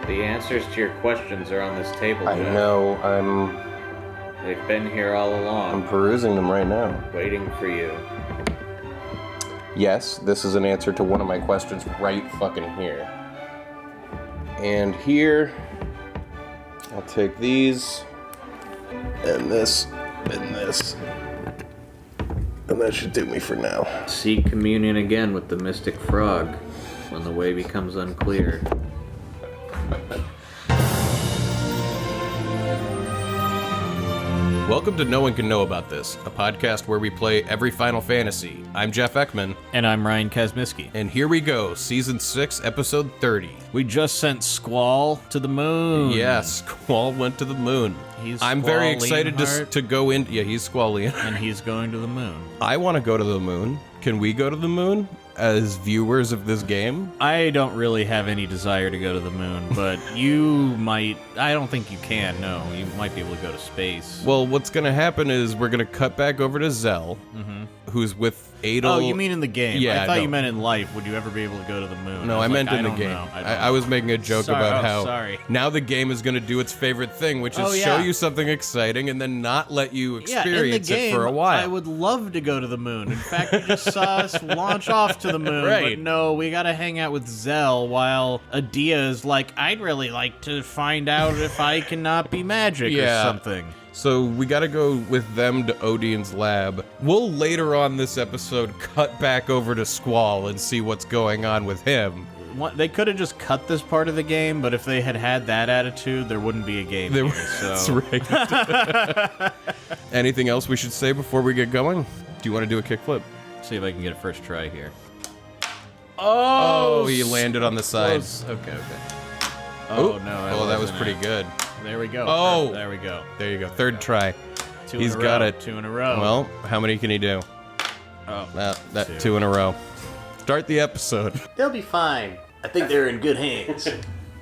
The answers to your questions are on this table. I Jeff. know, They've been here all along. I'm perusing them right now. Waiting for you. Yes, this is an answer to one of my questions right fucking here. And here, I'll take these, and this, and this. And that should do me for now. Seek communion again with the mystic frog when the way becomes unclear. Welcome to No One Can Know About This, a podcast where we play every Final Fantasy. I'm Jeff Eckman. And I'm Ryan Kazmiski. And here we go, Season 6, Episode 30. We just sent Squall to the moon. Yes, Squall went to the moon. I'm very excited to go in. Yeah, he's Squall Leonhart. And he's going to the moon. I want to go to the moon. Can we go to the moon as viewers of this game? I don't really have any desire to go to the moon, but you might. I don't think you can, no. You might be able to go to space. Well, what's going to happen is we're going to cut back over to Zell, who's with Adel. Oh, you mean in the game? Yeah, I thought you meant in life. Would you ever be able to go to the moon? No, I meant in the game. I was making a joke about how now the game is going to do its favorite thing, which is show you something exciting and then not let you experience it for a while. I would love to go to the moon. In fact, you just saw us launch off to the moon. Right. But no, we got to hang out with Zell while Edea is like, I'd really like to find out if I cannot be magic or something. So we gotta go with them to Odine's lab. We'll later on this episode cut back over to Squall and see what's going on with him. They could have just cut this part of the game, but if they had had that attitude, there wouldn't be a game here, so. That's right. Anything else we should say before we get going? Do you want to do a kickflip? See if I can get a first try here. Oh, he landed on the side. Close. Okay. Oh, no. That was pretty good. There we go. Oh. There we go. There you go. Third try. He's got it. 2 in a row. Well, how many can he do? Oh, Two in a row. Start the episode. They'll be fine. I think they're in good hands.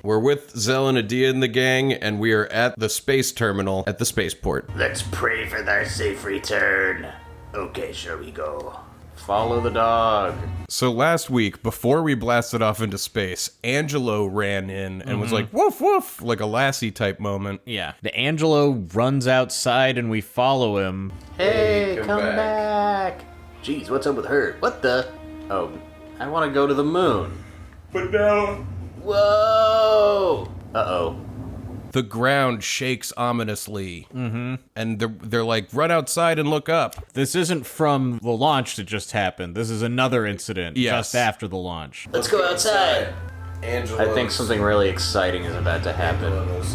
We're with Zell and Edea and the gang, and we are at the space terminal at the spaceport. Let's pray for their safe return. Okay, shall we go? Follow the dog. So last week, before we blasted off into space, Angelo ran in and was like, woof, woof, like a Lassie type moment. Yeah. The Angelo runs outside and we follow him. Hey, come back. Jeez, what's up with her? What the? Oh, I want to go to the moon. But now... Whoa! Uh-oh. The ground shakes ominously. And they're like, run outside and look up. This isn't from the launch that just happened. This is another incident just after the launch. Let's go outside. Angelo. I think something really exciting is about to happen. What is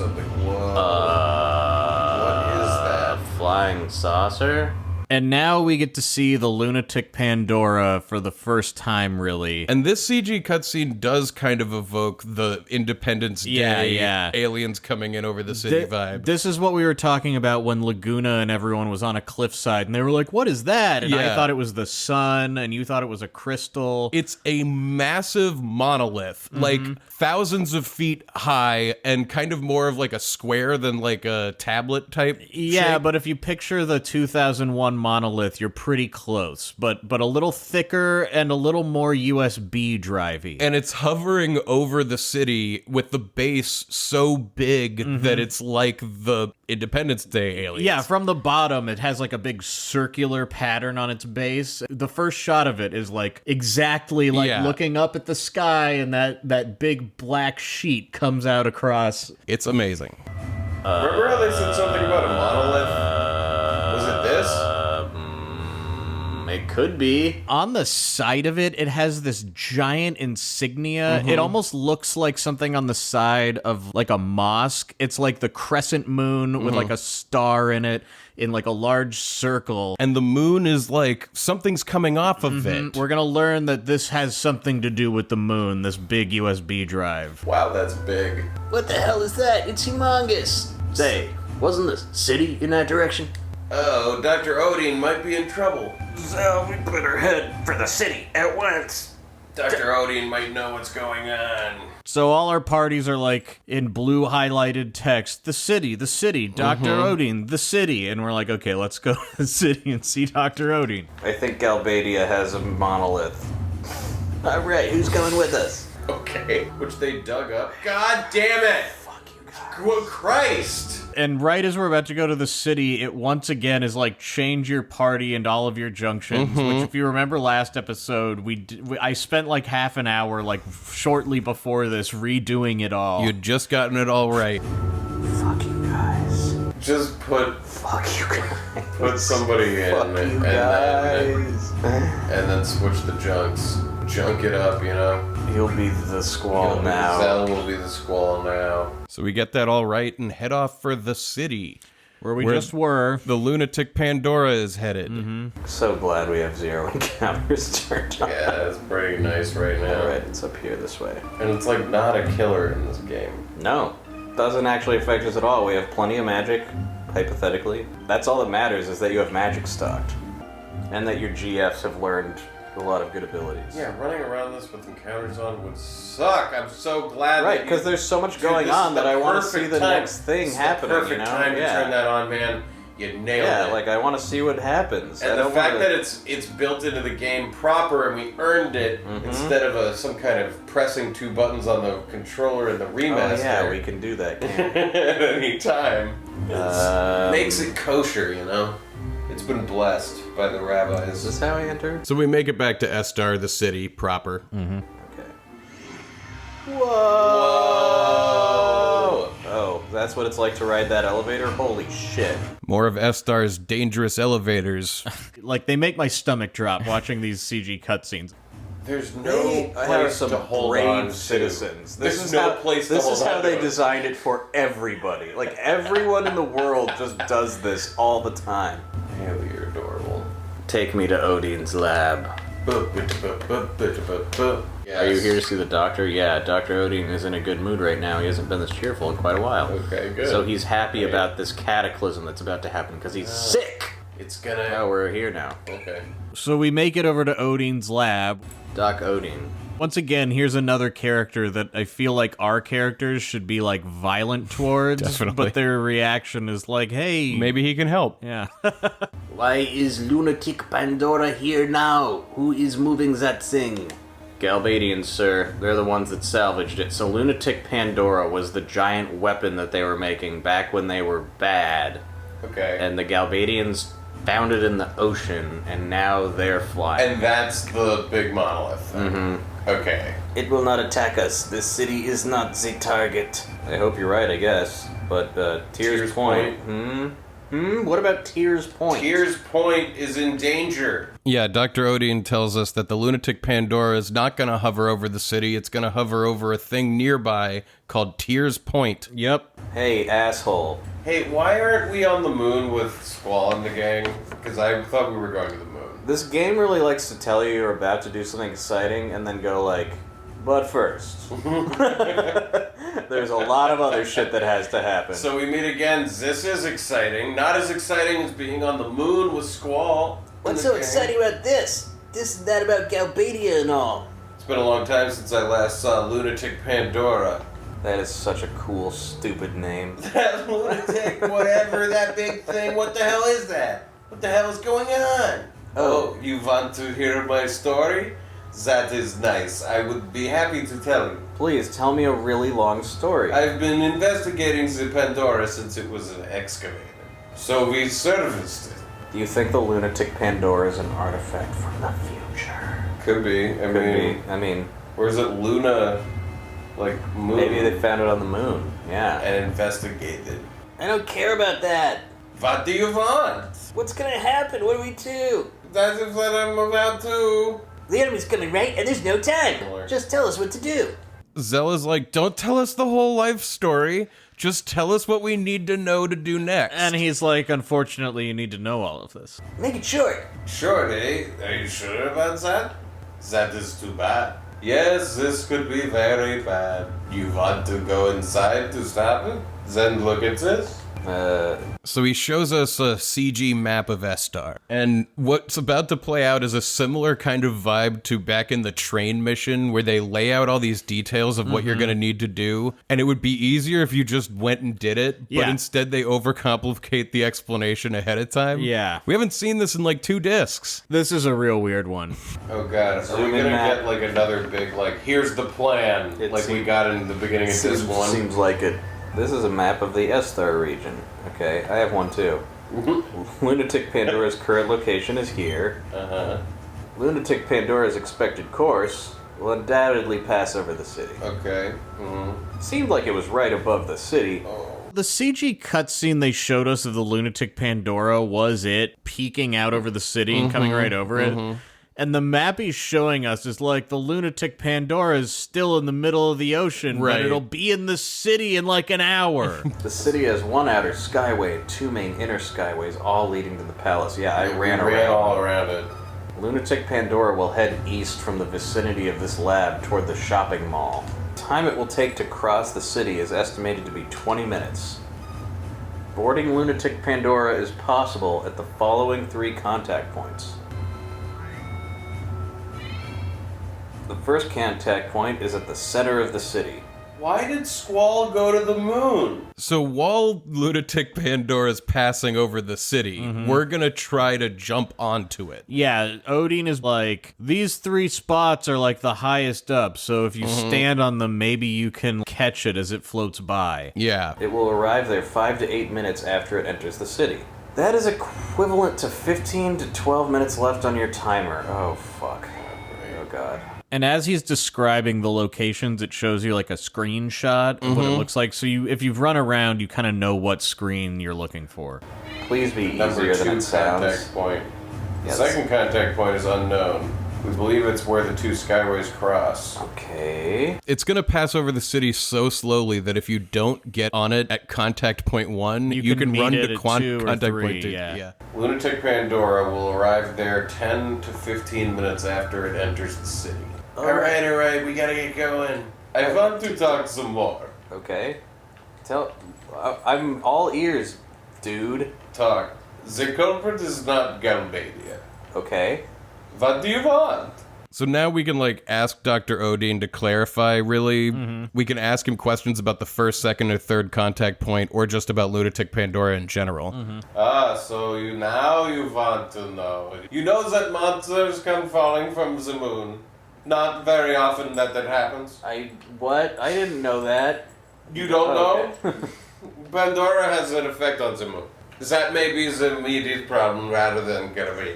that? Flying saucer? And now we get to see the Lunatic Pandora for the first time, really. And this CG cutscene does kind of evoke the Independence Day aliens coming in over the city vibe. This is what we were talking about when Laguna and everyone was on a cliffside, and they were like, what is that? And I thought it was the sun, and you thought it was a crystal. It's a massive monolith, like thousands of feet high, and kind of more of like a square than like a tablet type shape. But if you picture the 2001 monolith, you're pretty close, but a little thicker and a little more USB drivey. And it's hovering over the city with the base so big that it's like the Independence Day aliens. Yeah, from the bottom, it has like a big circular pattern on its base. The first shot of it is like exactly like looking up at the sky, and that big black sheet comes out across. It's amazing. Remember how they said something about a monolith? Was it this? It could be. On the side of it, it has this giant insignia. It almost looks like something on the side of like a mosque. It's like the crescent moon with like a star in it in like a large circle. And the moon is like something's coming off of it. We're gonna learn that this has something to do with the moon, this big USB drive. Wow, that's big. What the hell is that? It's humongous. Say, wasn't the city in that direction? Oh, Dr. Odin might be in trouble. So we better head for the city at once. Dr. Odin might know what's going on. So all our parties are like in blue highlighted text, the city, Dr. Odin, the city. And we're like, okay, let's go to the city and see Dr. Odin. I think Galbadia has a monolith. All right, who's going with us? Okay. Which they dug up. God damn it! Fuck you guys. Good Christ! And right as we're about to go to the city, it once again is like change your party and all of your junctions. Which, if you remember last episode, I spent like half an hour, like shortly before this, redoing it all. You'd just gotten it all right. Fuck you guys. Just put Fuck you guys. put somebody in Fuck you guys. and then switch the junks. Junk it up, you know? You'll be the Squall now. Zell will be the Squall now. So we get that all right and head off for the city. where we just were. The Lunatic Pandora is headed. So glad we have 0 encounters turned on. Yeah, it's pretty nice right now. Alright, it's up here this way. And it's like not a killer in this game. No, doesn't actually affect us at all. We have plenty of magic, hypothetically. That's all that matters, is that you have magic stocked. And that your GFs have learned a lot of good abilities. Yeah, running around this with encounters on would suck. I'm so glad Right, that because there's so much going on that I want to see the next thing happening, Perfect you know? time to turn that on, man. You nailed it. Yeah, like I want to see what happens. And the fact that it's built into the game proper and we earned it instead of some kind of pressing 2 buttons on the controller in the remaster. Oh yeah, we can do that, can't we? at any time. Makes it kosher, you know? It's been blessed by the rabbis. Is this how I enter? So we make it back to Estar, the city proper. Okay. Whoa! Oh, that's what it's like to ride that elevator? Holy shit. More of Estar's dangerous elevators. Like, they make my stomach drop watching these CG cutscenes. There's no I have place some to hold brave on to. citizens. There's no place to hold on This is how to they it. designed it for everybody. Like, everyone in the world just does this all the time. Hell, you're adorable. Take me to Odin's lab. Yes. Are you here to see the doctor? Yeah, Dr. Odin is in a good mood right now. He hasn't been this cheerful in quite a while. Okay, good. So he's happy Great. about this cataclysm that's about to happen because he's sick. It's gonna... Oh, we're here now. Okay. So we make it over to Odin's lab. Doc Odin. Once again, here's another character that I feel like our characters should be, like, violent towards. Definitely. But their reaction is like, hey... Maybe he can help. Yeah. Why is Lunatic Pandora here now? Who is moving that thing? Galbadians, sir. They're the ones that salvaged it. So Lunatic Pandora was the giant weapon that they were making back when they were bad. Okay. And the Galbadians found it in the ocean, and now they're flying. And that's the big monolith thing. Mm-hmm. Okay. It will not attack us. The city is not the target. I hope you're right, I guess. But, Tears Point. What about Tears Point? Tears Point is in danger. Yeah, Dr. Odin tells us that the Lunatic Pandora is not going to hover over the city. It's going to hover over a thing nearby called Tears Point. Yep. Hey, asshole. Hey, why aren't we on the moon with Squall and the gang? Because I thought we were going to the moon. This game really likes to tell you you're about to do something exciting and then go like, but first. There's a lot of other shit that has to happen. So we meet again. This is exciting. Not as exciting as being on the moon with Squall. What's and so the gang. exciting about this? This and that about Galbadia and all. It's been a long time since I last saw Lunatic Pandora. That is such a cool, stupid name. That lunatic, whatever, that big thing, what the hell is that? What the hell is going on? Oh, you want to hear my story? That is nice. I would be happy to tell you. Please, tell me a really long story. I've been investigating the Pandora since it was an excavator. So we serviced it. Do you think the Lunatic Pandora is an artifact from the future? Could be. I mean, Where's it Luna, like, moon? maybe they found it on the moon. Yeah. And investigated. I don't care about that. What do you want? What's gonna happen? What do we do? That is what I'm about to. The enemy's coming, right? And there's no time. Just tell us what to do. Zell is like, don't tell us the whole life story. Just tell us what we need to know to do next. And he's like, unfortunately, you need to know all of this. Make it short. Sure, eh? Are you sure about that? That is too bad. Yes, this could be very bad. You want to go inside to stop it? Then look at this. So he shows us a CG map of Estar. And what's about to play out is a similar kind of vibe to back in the train mission where they lay out all these details of what you're going to need to do. And it would be easier if you just went and did it. But Yeah. instead they overcomplicate the explanation ahead of time. Yeah. We haven't seen this in like 2 discs. This is a real weird one. Oh god, so we're gonna get like another big like here's the plan we got in the beginning of this one. Seems like it. This is a map of the Estar region. Okay, I have one too. Lunatic Pandora's current location is here. Lunatic Pandora's expected course will undoubtedly pass over the city. Okay. Seemed like it was right above the city. The CG cutscene they showed us of the Lunatic Pandora was it peeking out over the city and coming right over it. And the map he's showing us is like the Lunatic Pandora is still in the middle of the ocean, Right. but it'll be in the city in like an hour. The city has one outer skyway and 2 main inner skyways, all leading to the palace. Yeah, I ran around. all around it. Lunatic Pandora will head east from the vicinity of this lab toward the shopping mall. Time it will take to cross the city is estimated to be 20 minutes. Boarding Lunatic Pandora is possible at the following 3 contact points. The first contact point is at the center of the city. Why did Squall go to the moon? So while Lunatic Pandora's passing over the city, we're gonna try to jump onto it. Yeah, Odin is like, these 3 spots are like the highest up, so if you stand on them, maybe you can catch it as it floats by. Yeah. It will arrive there 5 to 8 minutes after it enters the city. That is equivalent to 15 to 12 minutes left on your timer. Oh, fuck. Oh, God. And as he's describing the locations, it shows you like a screenshot of what it looks like. So if you've run around, you kind of know what screen you're looking for. Please be Number easier 2 than it sounds. contact point. Yes. Second contact point is unknown. We believe it's where the 2 skyways cross. Okay. It's gonna pass over the city so slowly that if you don't get on it at contact point 1, you can can meet run it to at 2 or contact 3, point 2. yeah. Lunatic Pandora will arrive there 10 to 15 minutes after it enters the city. Alright, we gotta get going. I want to talk some more. Okay. I'm all ears, dude. Talk. The culprit is not Galbadia. Okay. What do you want? So now we can like ask Dr. Odin to clarify, really. We can ask him questions about the first, second, or third contact point, or just about Lunatic Pandora in general. So you want to know. You know that monsters come falling from the moon. Not very often that happens. What? I didn't know that. You don't know? Okay. Pandora has an effect on the moon. That may be the immediate problem rather than Galbadia.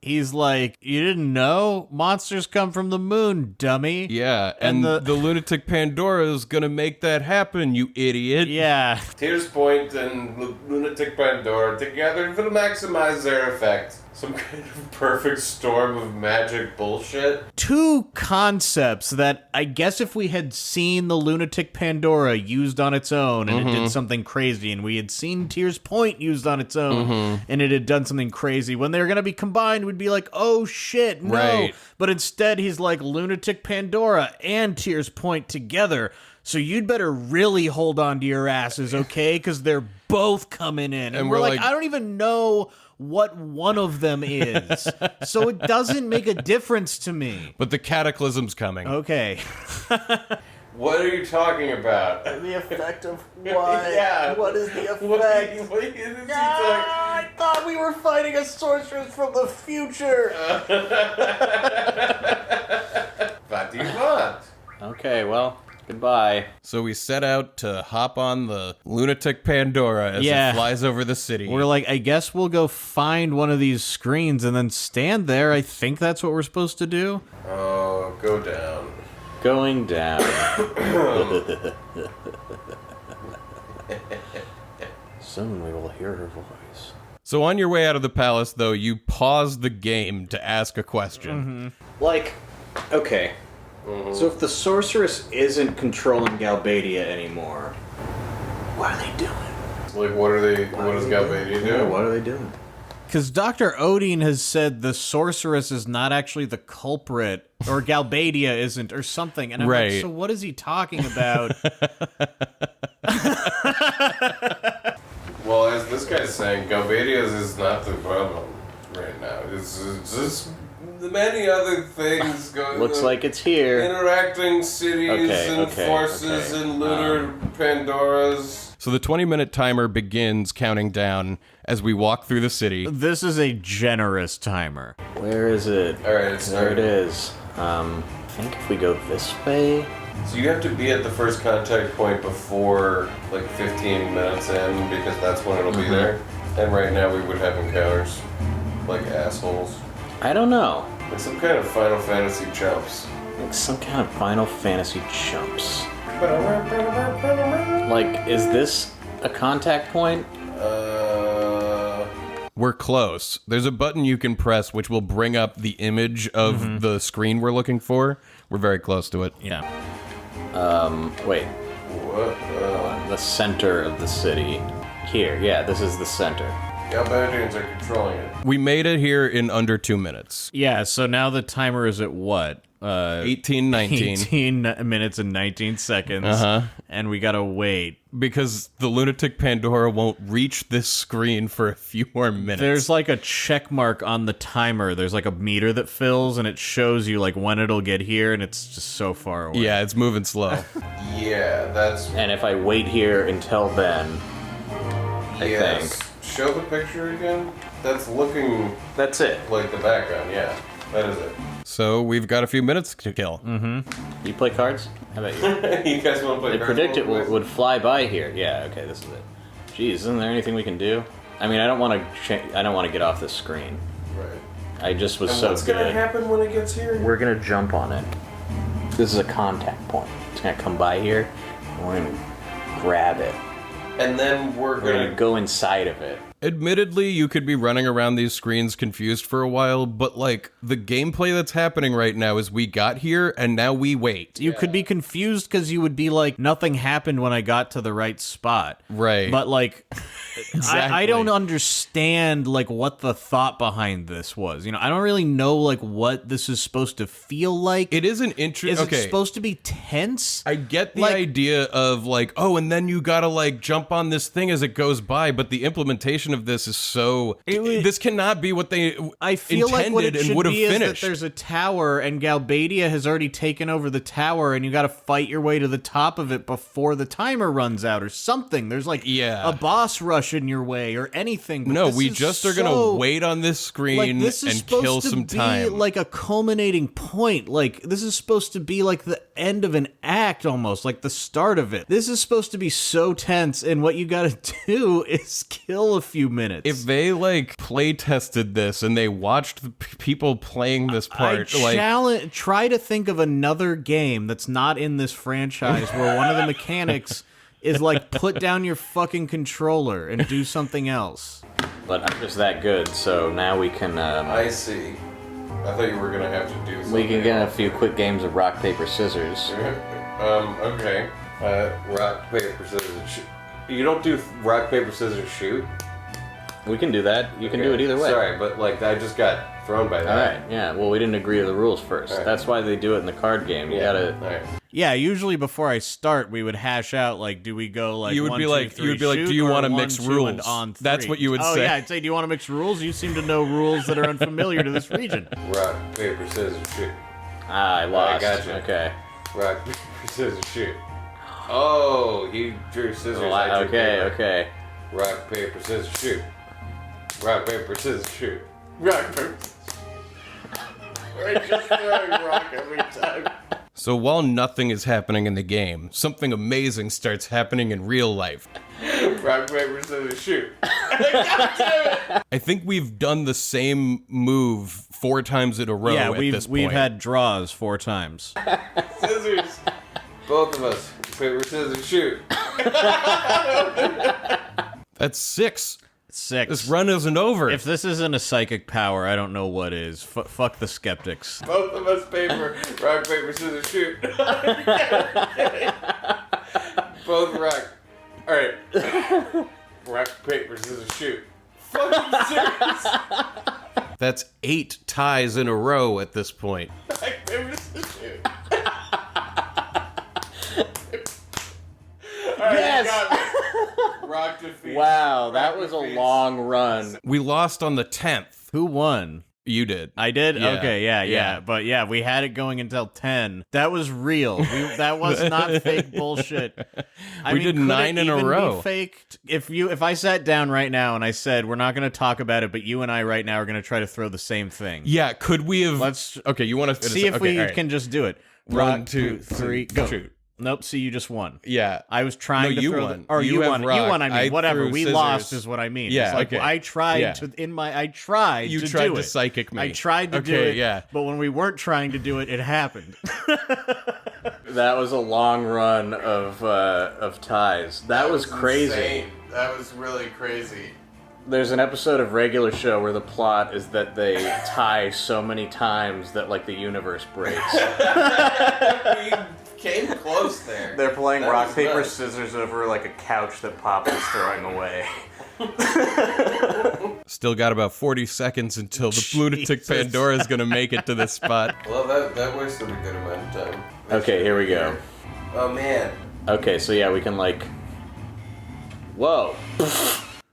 He's like, you didn't know? Monsters come from the moon, dummy. Yeah, And and the Lunatic Pandora is gonna make that happen, you idiot. Yeah. Tears Point and Lunatic Pandora together will maximize their effect. Some kind of perfect storm of magic bullshit. 2 concepts that I guess if we had seen the Lunatic Pandora used on its own and it did something crazy, and we had seen Tears Point used on its own and it had done something crazy, when they were going to be combined, we'd be like, oh shit, no. Right. But instead, he's like Lunatic Pandora and Tears Point together. So you'd better really hold on to your asses, okay? Because they're both coming in. And we're like, I don't even know what one of them is. So it doesn't make a difference to me. But the cataclysm's coming. Okay. What are you talking about? The effect of what? Yeah. What is the effect? What is he talking? I thought we were fighting a sorceress from the future. What do you want? Okay, well, goodbye. So we set out to hop on the Lunatic Pandora as Yeah. it flies over the city. We're like, I guess we'll go find one of these screens and then stand there. I think that's what we're supposed to do. Oh, go down. Going down. Soon we will hear her voice. So on your way out of the palace, though, you pause the game to ask a question. Like, okay. So if the sorceress isn't controlling Galbadia anymore, what are they doing? Like, what does Galbadia do? Yeah, what are they doing? Because Dr. Odin has said the sorceress is not actually the culprit, or Galbadia isn't, or something. And I'm Right. like, so what is he talking about? guy's saying Galbadia's is not the problem right now. It's just many other things going. Looks like it's here. Interacting cities and forces and lunar Pandoras. So the 20-minute timer begins counting down as we walk through the city. This is a generous timer. Where is it? All right, there it is. I think if we go this way. So you have to be at the first contact point before like 15 minutes in because that's when it'll be there. And right now we would have encounters like assholes. I don't know. Like some kind of Final Fantasy chumps. Like some kind of Final Fantasy chumps. Like, is this a contact point? We're close. There's a button you can press which will bring up the image of the screen we're looking for. We're very close to it. Yeah. Wait. What? The center of the city. Here, yeah, this is the center. Galbadians are controlling it. We made it here in under 2 minutes. Yeah, so now the timer is at what? 18, 19. 18 minutes and 19 seconds. And we gotta wait. Because the Lunatic Pandora won't reach this screen for a few more minutes. There's like a check mark on the timer. There's like a meter that fills and it shows you like when it'll get here and it's just so far away. Yeah, it's moving slow. Yeah, that's... And if I wait here until then, I think. Show the picture again? That's looking That's it. like the background, yeah. That is it. So we've got a few minutes to kill. You play cards? How about you? You guys want to play They cards? predict it would fly by here. Yeah, okay, this is it. Jeez, isn't there anything we can do? I mean, I don't want to get off this screen. Right. I just was And so what's good. gonna happen when it gets here? We're gonna jump on it. This is a contact point. It's gonna come by here, and we're gonna grab it. And then we're We're gonna gonna go inside of it. Admittedly, you could be running around these screens confused for a while, but like the gameplay that's happening right now is we got here and now we wait. You could be confused because you would be like, nothing happened when I got to the right spot. Right. But like, Exactly. I don't understand like what the thought behind this was. You know, I don't really know like what this is supposed to feel like. It is an interesting. Is it supposed to be tense? I get the like- idea of like, oh, and then you gotta like jump on this thing as it goes by, but the implementation of this is so. This cannot be what they I feel like what it intended and should would have be is that finished. there's a tower and Galbadia has already taken over the tower and you got to fight your way to the top of it before the timer runs out or something. There's like Yeah. a boss rush in your way or anything. But No, this we is just are so- gonna wait on this screen like this is and supposed kill to some be time. like a culminating point. Like this is supposed to be like the end of an act almost, like the start of it. This is supposed to be so tense and what you got to do is kill a few minutes. If they like play tested this and they watched the people playing this part, try to think of another game that's not in this franchise where one of the mechanics is like put down your fucking controller and do something else. But I'm just that good, so now we can I see. I thought you were gonna have to do something. we can get a few quick games of rock paper scissors. Okay. Rock, paper, scissors, shoot. You don't do rock, paper, scissors, shoot? We can do that. You can do it either way. Sorry, but like I just got thrown by that. All right. Yeah. Well, we didn't agree to the rules first. All right. That's why they do it in the card game. You gotta. All right. Yeah, usually before I start, we would hash out like, do we go like You would 1, be 2, like- 3, you would be like, shoot, do you or wanna 1, mix 2, rules? and on 3? That's what you would oh, say. Yeah, I'd say, do you want to mix rules? You seem to know rules that are unfamiliar to this region. Rock, paper, scissors, shoot. I lost. gotcha. Okay. Rock, paper, scissors, shoot. Oh, he drew scissors. I drew Okay. paper. Okay. Rock, paper, scissors, shoot. Rock, paper, scissors, shoot. Rock, paper. We're just throwing rock every time. So while nothing is happening in the game, something amazing starts happening in real life. Rock, paper, scissors, shoot. I think we've done the same move 4 times in a row Yeah, at this point. we've had draws 4 times. Scissors. Both of us. Paper, scissors, shoot. That's 6. 6. This run isn't over. If this isn't a psychic power, I don't know what is. Fuck the skeptics. Both of us paper. Rock, paper, scissors, shoot. Both rock. Alright. Rock, paper, scissors, shoot. Fucking serious. That's 8 ties in a row at this point. Rock, paper, scissors, shoot. Alright, Yes! you got me. Rock, Rock defeats. Wow, that was a long run. We lost on the 10th. Who won? You did. I did? Yeah. Okay, yeah. Yeah. But yeah, we had it going until 10. That was real. That was not fake bullshit. We did 9 in a row. Be faked? If I sat down right now and I said, we're not going to talk about it, but you and I right now are going to try to throw the same thing. Yeah, could we have... Let's Okay, you want to... see if we can just do it. 1, 2, 3, go. shoot. Nope, see, you just won. Yeah. I was trying to you throw won. Or you have won. rock. You won, I mean, whatever. threw We scissors. lost is what I mean. Yeah, It's like, okay. I tried Yeah. to, I tried You to tried do to it. psychic me. I tried to do Okay, it, yeah. but when we weren't trying to do it, it happened. That was a long run of ties. That was crazy. Insane. That was really crazy. There's an episode of Regular Show where the plot is that they tie so many times that like the universe breaks. We came close there. They're playing That rock was paper nuts. scissors over like a couch that Pop is throwing away. Still got about 40 seconds until the Lunatic Pandora is going to make it to this spot. Well, that wasted a good amount of time. Okay, here we go. Oh man. Okay, so yeah, we can like... Whoa.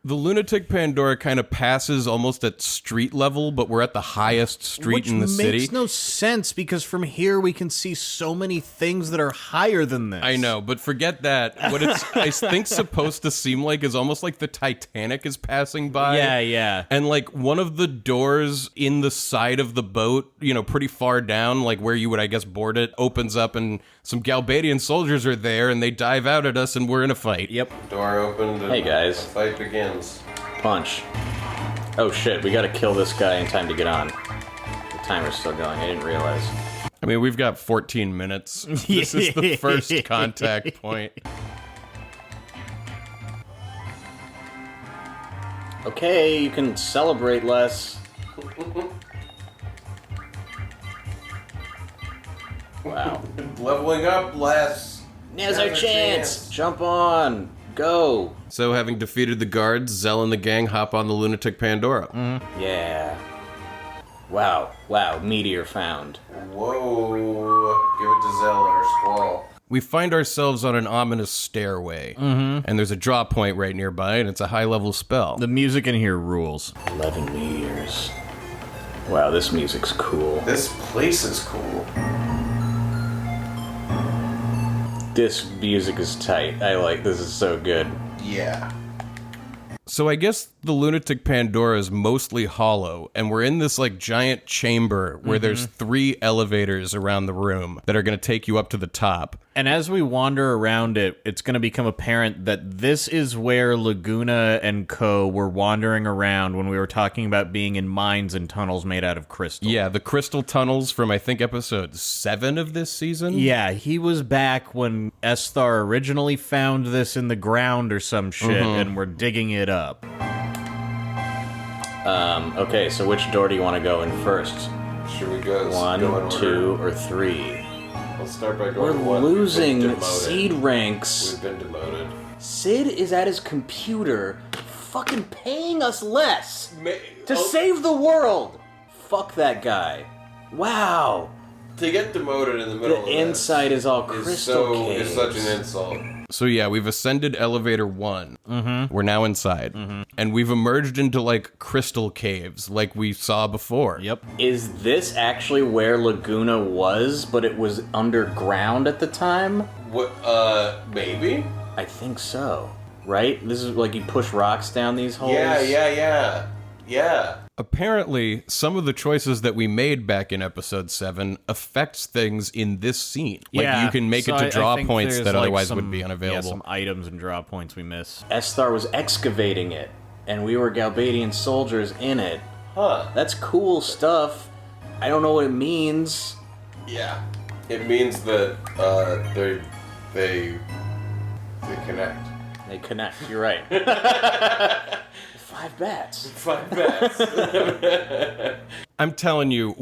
The Lunatic Pandora kind of passes almost at street level, but we're at the highest street in the city. Which makes no sense, because from here we can see so many things that are higher than this. I know, but forget that. What it's, I think, supposed to seem like is almost like the Titanic is passing by. Yeah, yeah. And, like, one of the doors in the side of the boat, you know, pretty far down, like where you would, I guess, board it, opens up, and some Galbadian soldiers are there, and they dive out at us, and we're in a fight. Yep. Door opened and Hey, guys. the fight begins. Punch. Oh shit, we gotta kill this guy in time to get on. The timer's still going, I didn't realize. I mean, we've got 14 minutes. This is the first contact point. Okay, you can celebrate less. Wow. Leveling up less. Now's our chance! Jump on! Go! So, having defeated the guards, Zell and the gang hop on the Lunatic Pandora. Yeah. Wow. Wow, meteor found. Whoa. Give it to Zell or Squall. We find ourselves on an ominous stairway, and there's a draw point right nearby, and it's a high-level spell. The music in here rules. 11 meteors. Wow, this music's cool. This place is cool. This music is tight. I like this is so good. Yeah. So I guess the Lunatic Pandora is mostly hollow, and we're in this, like, giant chamber where there's 3 elevators around the room that are going to take you up to the top. And as we wander around it, it's going to become apparent that this is where Laguna and co were wandering around when we were talking about being in mines and tunnels made out of crystal. Yeah, the crystal tunnels from, I think, episode 7 of this season? Yeah, he was back when Esthar originally found this in the ground or some shit, and we're digging it up. Okay, so which door do you want to go in first? Should we go? 1, go in 2, order? or 3? Let's start by We're going 1. We've been losing demoted. seed ranks. We've been demoted. Sid is at his computer fucking paying us less to save the world. Fuck that guy. Wow. To get demoted in the middle of The this inside is all crystal caves. is such an insult. So yeah, we've ascended elevator 1. We're now inside. And we've emerged into, like, crystal caves, like we saw before. Yep. Is this actually where Laguna was, but it was underground at the time? What? Maybe? I think so. Right? This is like you push rocks down these holes? Yeah. Apparently, some of the choices that we made back in episode 7 affects things in this scene. Like, you can make it to draw points that otherwise would be unavailable. Yeah, some items and draw points we miss. Esthar was excavating it, and we were Galbadian soldiers in it. Huh. That's cool stuff. I don't know what it means. Yeah. It means that they connect. They connect, you're right. 5 bats. 5 bats. I'm telling you,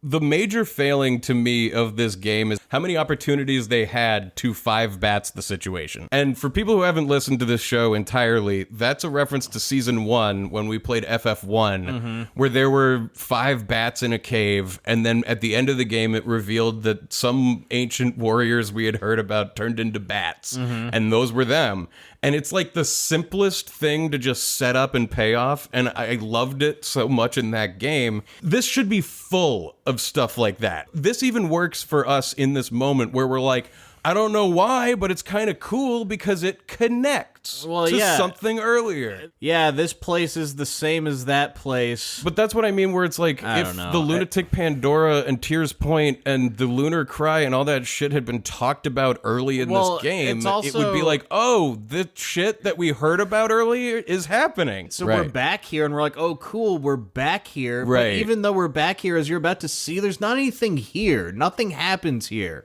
the major failing to me of this game is how many opportunities they had to 5 bats the situation. And for people who haven't listened to this show entirely, that's a reference to season 1 when we played FF1, where there were 5 bats in a cave, and then at the end of the game it revealed that some ancient warriors we had heard about turned into bats, and those were them. And it's like the simplest thing to just set up and pay off, and I loved it so much in that game. This should be full of stuff like that. This even works for us in this moment where we're like, I don't know why, but it's kind of cool because it connects to something earlier. Yeah, this place is the same as that place. But that's what I mean, where it's like, if the Lunatic Pandora and Tears Point and the Lunar Cry and all that shit had been talked about early in this game, it would be like, oh, the shit that we heard about earlier is happening. So we're back here, and we're like, oh, cool, we're back here. But even though we're back here, as you're about to see, there's not anything here. Nothing happens here.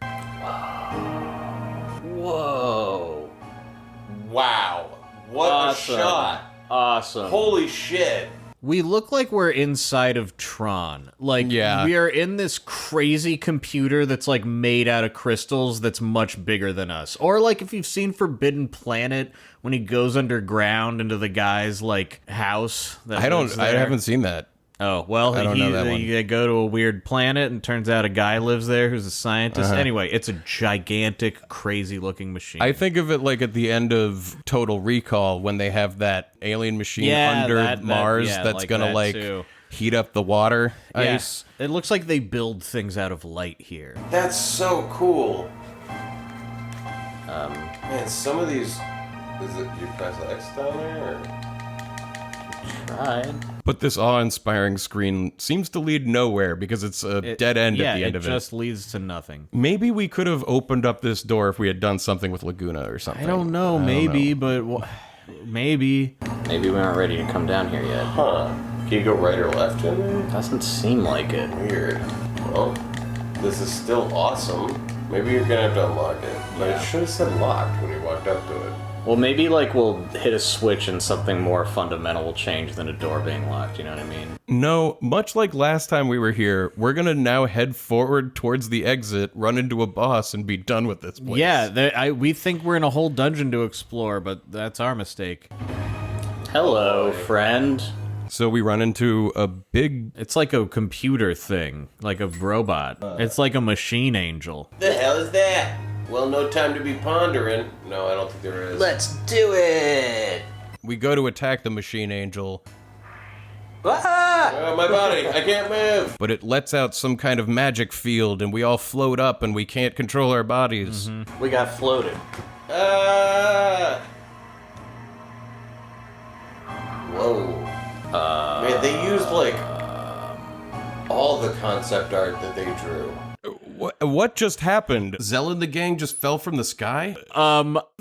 Whoa. Wow. What a shot. Awesome. Holy shit. We look like we're inside of Tron. Like, we are in this crazy computer that's, like, made out of crystals that's much bigger than us. Or, like, if you've seen Forbidden Planet, when he goes underground into the guy's, like, house. I haven't seen that. Oh, well, they go to a weird planet, and turns out a guy lives there who's a scientist. Anyway, it's a gigantic, crazy-looking machine. I think of it like at the end of Total Recall, when they have that alien machine under Mars that's going to, heat up the water ice. It looks like they build things out of light here. That's so cool. Man, some of these... Is it you press X down there, or... Tried. But this awe-inspiring screen seems to lead nowhere because it's a dead end at the end of it. Yeah, it just leads to nothing. Maybe we could have opened up this door if we had done something with Laguna or something. I don't know, maybe. Maybe. Maybe we aren't ready to come down here yet. Huh. Can you go right or left in there? Doesn't seem like it. Weird. Well, this is still awesome. Maybe you're gonna have to unlock it. But it should have said locked when you walked up to it. Well, maybe, like, we'll hit a switch and something more fundamental will change than a door being locked, you know what I mean? No, much like last time we were here, we're gonna now head forward towards the exit, run into a boss, and be done with this place. Yeah, we think we're in a whole dungeon to explore, but that's our mistake. Hello, friend. So we run into a big... It's like a computer thing, like a robot. It's like a machine angel. The hell is that? Well, no time to be pondering. No, I don't think there is. Let's do it! We go to attack the machine angel. Ah! Oh, my body, I can't move. But it lets out some kind of magic field, and we all float up, and we can't control our bodies. We got floated. Whoa. Man, they used, like, all the concept art that they drew. What just happened? Zell and the gang just fell from the sky?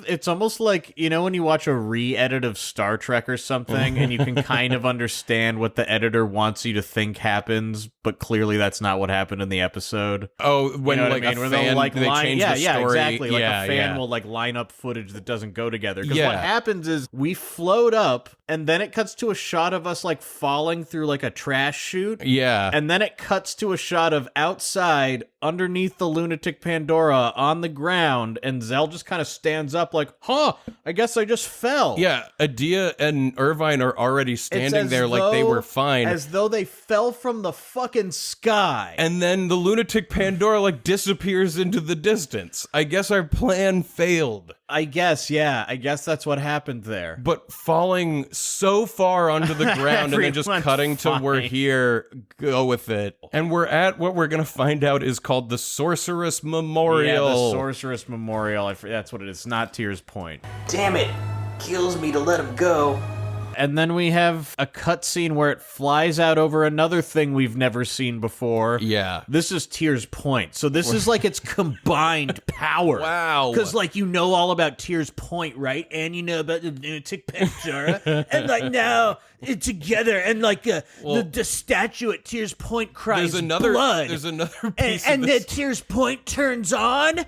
It's almost like, you know, when you watch a re-edit of Star Trek or something, and you can kind of understand what the editor wants you to think happens, but clearly that's not what happened in the episode. Oh, when, you know like, I mean? a Where fan, like, they change the story. Yeah, exactly. Like, a fan will, like, line up footage that doesn't go together. Because what happens is, we float up, and then it cuts to a shot of us, like, falling through, like, a trash chute. Yeah. And then it cuts to a shot of outside, underneath the Lunatic Pandora, on the ground, and Zell just kind of stands up like, I guess I just fell. Yeah, Edea and Irvine are already standing there like they were fine. As though they fell from the fucking sky. And then the Lunatic Pandora, like, disappears into the distance. I guess our plan failed. I guess, yeah. I guess that's what happened there. But falling so far onto the ground and then just cutting to we're here, go with it. And we're at what we're going to find out is called the Sorceress Memorial. Yeah, the Sorceress Memorial. That's what it is. It's not Tears Point. Damn it. Kills me to let him go. And then we have a cutscene where it flies out over another thing we've never seen before. Yeah. This is Tears Point. So this is like its combined power. Wow. Because, like, you know all about Tears Point, right? And you know about the Lunatic Pandora. And, like, now it's together. And, like, the statue at Tears Point cries blood. There's another piece and of this. the Tears Point turns on.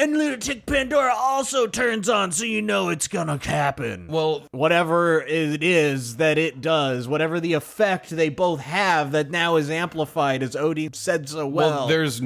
and Lunatic Pandora also turns on, so you know it's gonna happen. Well, whatever it is that it does, whatever the effect they both have that now is amplified, as Odie said so well. There's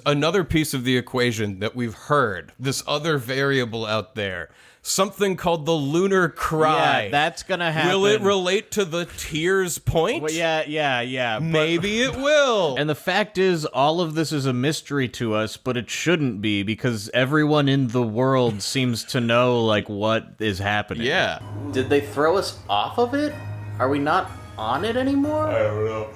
another piece of the equation that we've heard, this other variable out there. Something called the lunar cry. Yeah, that's gonna happen. Will it relate to the tears point? Well, yeah. Maybe it will. And the fact is, all of this is a mystery to us, but it shouldn't be, because everyone in the world seems to know, like, what is happening. Yeah. Did they throw us off of it? Are we not on it anymore? I don't know.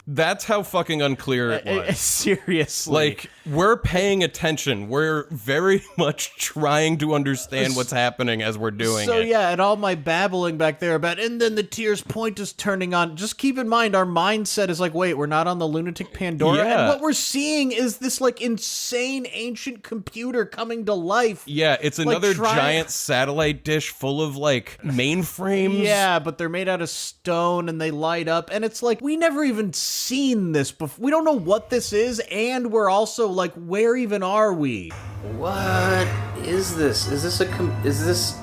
That's how fucking unclear it was. Seriously. Like, we're paying attention. We're very much trying to understand what's happening as we're doing it. So yeah, and all my babbling back there about, and then the tears point is turning on. Just keep in mind, our mindset is like, wait, we're not on the Lunatic Pandora? Yeah. And what we're seeing is this, like, insane ancient computer coming to life. Yeah, it's another trying- giant satellite dish full of, like, mainframes. Yeah, but they're made out of stone and they light up, and it's like, we never even seen this before. We don't know what this is, and we're also like, where even are we? What is this? Is this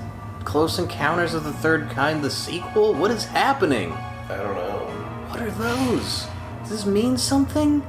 Close Encounters of the Third Kind, the sequel? What is happening? I don't know. What are those? Does this mean something?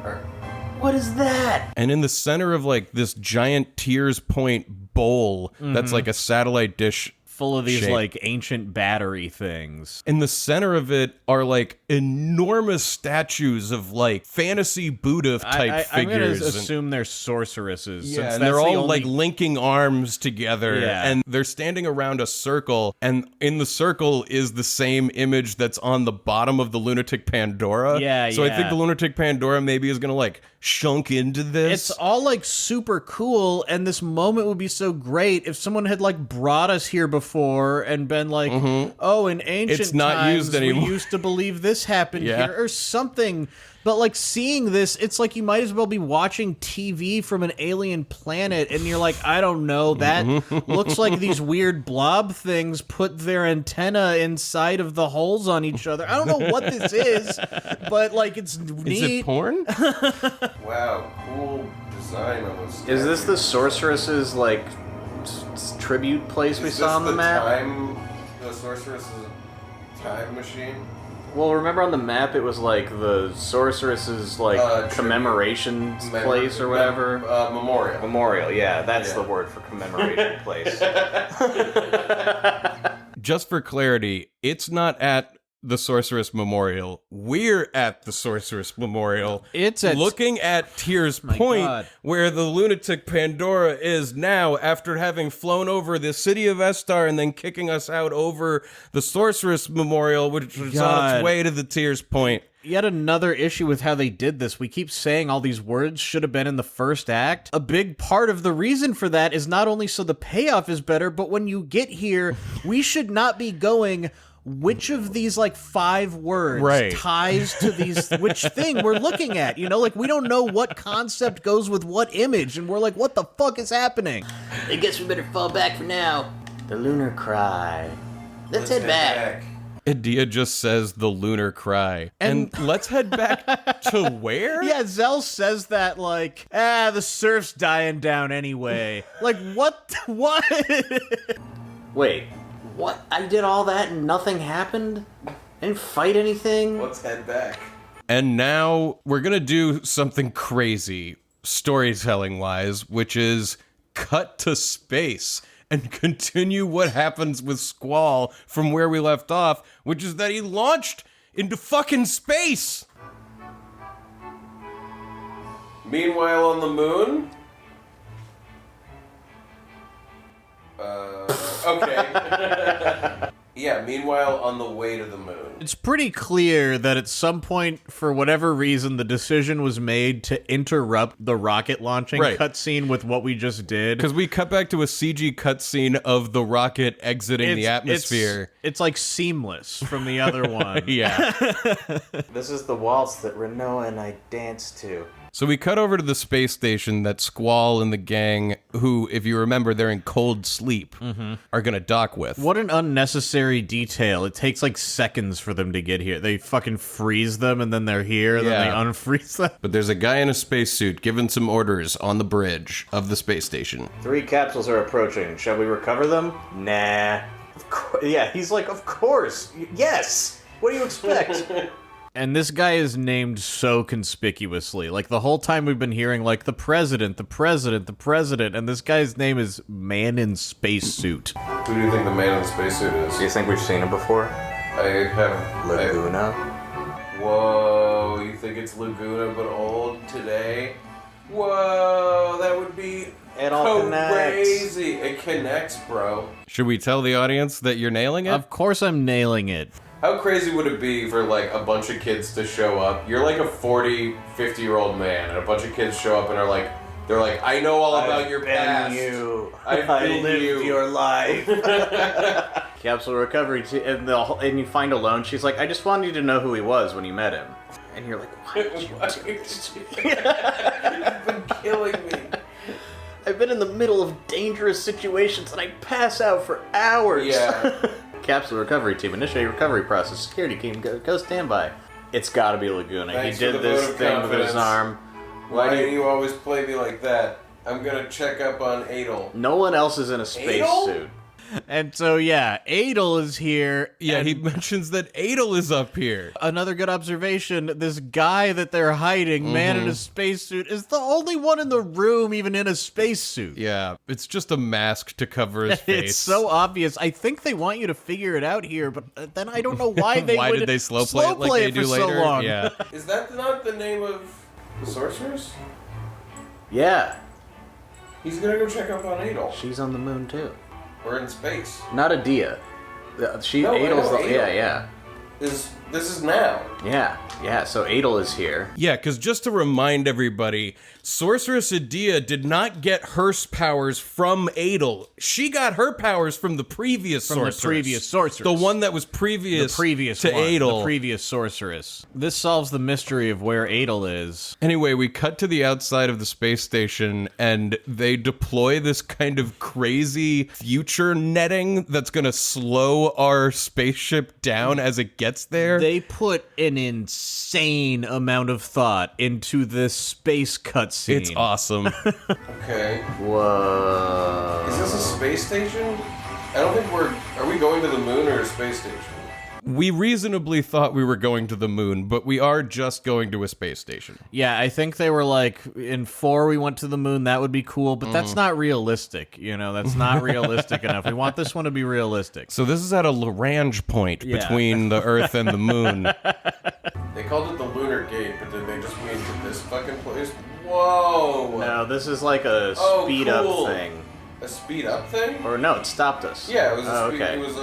What is that? And in the center of, like, this giant tears point bowl that's like a satellite dish Full of these, shape. like, ancient battery things. In the center of it are, like, enormous statues of, like, fantasy Buddha type I'm gonna figures. assume they're sorceresses. Yeah, since and that's they're the all, only- like, linking arms together. Yeah. And they're standing around a circle, and in the circle is the same image that's on the bottom of the Lunatic Pandora. Yeah, So I yeah. think the Lunatic Pandora maybe is gonna, like, shunk into this. It's all, like, super cool, and this moment would be so great if someone had, like, brought us here before and been like, oh, in ancient It's not times, used anymore. we used to believe this happened Yeah. here, or something. But, like, seeing this, it's like you might as well be watching TV from an alien planet, and you're like, I don't know, that looks like these weird blob things put their antenna inside of the holes on each other. I don't know what this is, but, like, it's neat. Is it porn? Wow, cool design on this. Is this the sorceress's, like, tribute place we saw on the map? The sorceress's time machine? Well, remember on the map it was like the sorceress's like commemoration place or whatever. Memorial. Memorial, yeah, that's the word for commemoration place. Just for clarity, it's not at the Sorceress Memorial. We're at the Sorceress Memorial. It's at- looking at Tears Point, God. where the Lunatic Pandora is now, after having flown over the city of Estar and then kicking us out over the Sorceress Memorial, which was on God. its way to the Tears Point. Yet another issue with how they did this. We keep saying all these words should have been in the first act. A big part of the reason for that is not only so the payoff is better, but when you get here, we should not be going, which of these, like, 5 words Right. ties to these, which thing we're looking at, you know? Like, we don't know what concept goes with what image, and we're like, what the fuck is happening? I guess we better fall back for now. The lunar cry. Let's head back. Edea just says the lunar cry. And let's head back to where? Yeah, Zell says that, like, the surf's dying down anyway. Like, what? What? Wait, what? I did all that and nothing happened? I didn't fight anything? Let's head back. And now we're going to do something crazy, storytelling-wise, which is cut to space and continue what happens with Squall from where we left off, which is that he launched into fucking space! Meanwhile, on the moon. Okay. Yeah, meanwhile, on the way to the moon. It's pretty clear that at some point, for whatever reason, the decision was made to interrupt the rocket launching Right. cutscene with what we just did. Because we cut back to a CG cutscene of the rocket exiting the atmosphere. It's like seamless from the other one. Yeah. This is the waltz that Renoa and I danced to. So we cut over to the space station that Squall and the gang, who, if you remember, they're in cold sleep, are going to dock with. What an unnecessary detail. It takes like seconds for them to get here. They fucking freeze them and then they're here, and then they unfreeze them. But there's a guy in a spacesuit giving some orders on the bridge of the space station. 3 capsules are approaching. Shall we recover them? Nah. Yeah, he's like, of course. Yes. What do you expect? And this guy is named so conspicuously. Like, the whole time we've been hearing, like, the president, and this guy's name is Man in Spacesuit. Who do you think the man in the spacesuit is? Do you think we've seen him before? I have... Laguna? Whoa, you think it's Laguna but old today? Whoa, that would be It all crazy. It connects, bro. Should we tell the audience that you're nailing it? Of course I'm nailing it. How crazy would it be for, like, a bunch of kids to show up? You're like a 40, 50-year-old man, and a bunch of kids show up and are like, they're like, I know all about your past. I've been lived you. your life. Capsule recovery, and you find Ellone. She's like, I just wanted you to know who he was when you met him. And you're like, why did you do this? You've been killing me. I've been in the middle of dangerous situations and I pass out for hours. Yeah. Capsule recovery team, initiate recovery process. Security team, go standby. It's gotta be Laguna. Thanks he for did the this vote of thing with confidence. his arm. Why do you always play me like that? I'm gonna check up on Adel. No one else is in a spacesuit. And so, yeah, Adel is here. Yeah, and he mentions that Adel is up here. another good observation, this guy that they're hiding, man in a spacesuit, is the only one in the room even in a spacesuit. Yeah, it's just a mask to cover his face. It's so obvious. I think they want you to figure it out here, but then I don't know why they Why would did they slow play it like they do for later? so long. Yeah. Is that not the name of the sorceress? Yeah, He's gonna go check up on Adel. she's on the moon too. We're in space. Not Edea. Adel's Adel. yeah. This is now. Yeah, so Adel is here. Yeah, because just to remind everybody, Sorceress Edea did not get her powers from Adel. She got her powers from the previous sorceress. The previous sorceress. The one that was previous, to Adel. The previous sorceress. This solves the mystery of where Adel is. Anyway, we cut to the outside of the space station, and they deploy this kind of crazy future netting that's going to slow our spaceship down as it gets there. They put an insane amount of thought into this space cutscene. It's awesome. Okay. Whoa. Is this a space station? I don't think are we going to the moon or a space station? We reasonably thought we were going to the moon, but we are just going to a space station. Yeah, I think they were like, in 4 we went to the moon, that would be cool, but that's not realistic, you know, that's not realistic enough. We want this one to be realistic. So this is at a Lagrange point Yeah. between the Earth and the moon. They called it the Lunar Gate, but did they just mean to this fucking place? Whoa! No, this is like a speed cool. up thing. A speed up thing? Or no, it stopped us. Yeah, it was a speed, okay. it was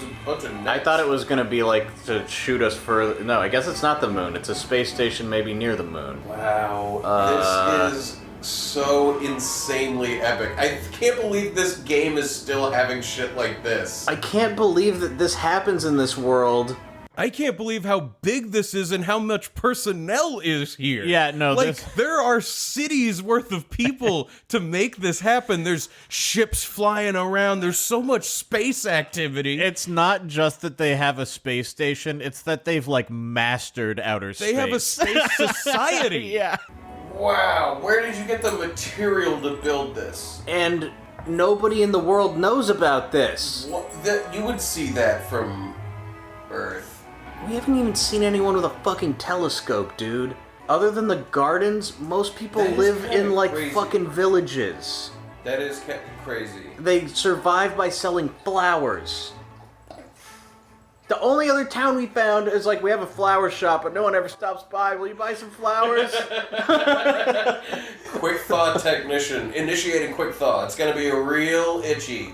a bunch of nets. I thought it was gonna be like to shoot us further. No, I guess it's not the moon. It's a space station maybe near the moon. Wow. This is so insanely epic. I can't believe this game is still having shit like this. I can't believe that this happens in this world. I can't believe how big this is and how much personnel is here. Yeah, no, like there are cities worth of people to make this happen. There's ships flying around. There's so much space activity. It's not just that they have a space station, it's that they've like mastered outer space. They have a space society. Yeah. Wow, where did you get the material to build this? And nobody in the world knows about this. You would see that from Earth. We haven't even seen anyone with a fucking telescope, dude. Other than the gardens, most people That is live kinda in like crazy. fucking villages. That is crazy. They survive by selling flowers. The only other town we found is like, we have a flower shop, but no one ever stops by. Will you buy some flowers? Quick thaw technician, initiating quick thaw. It's gonna be a bit itchy.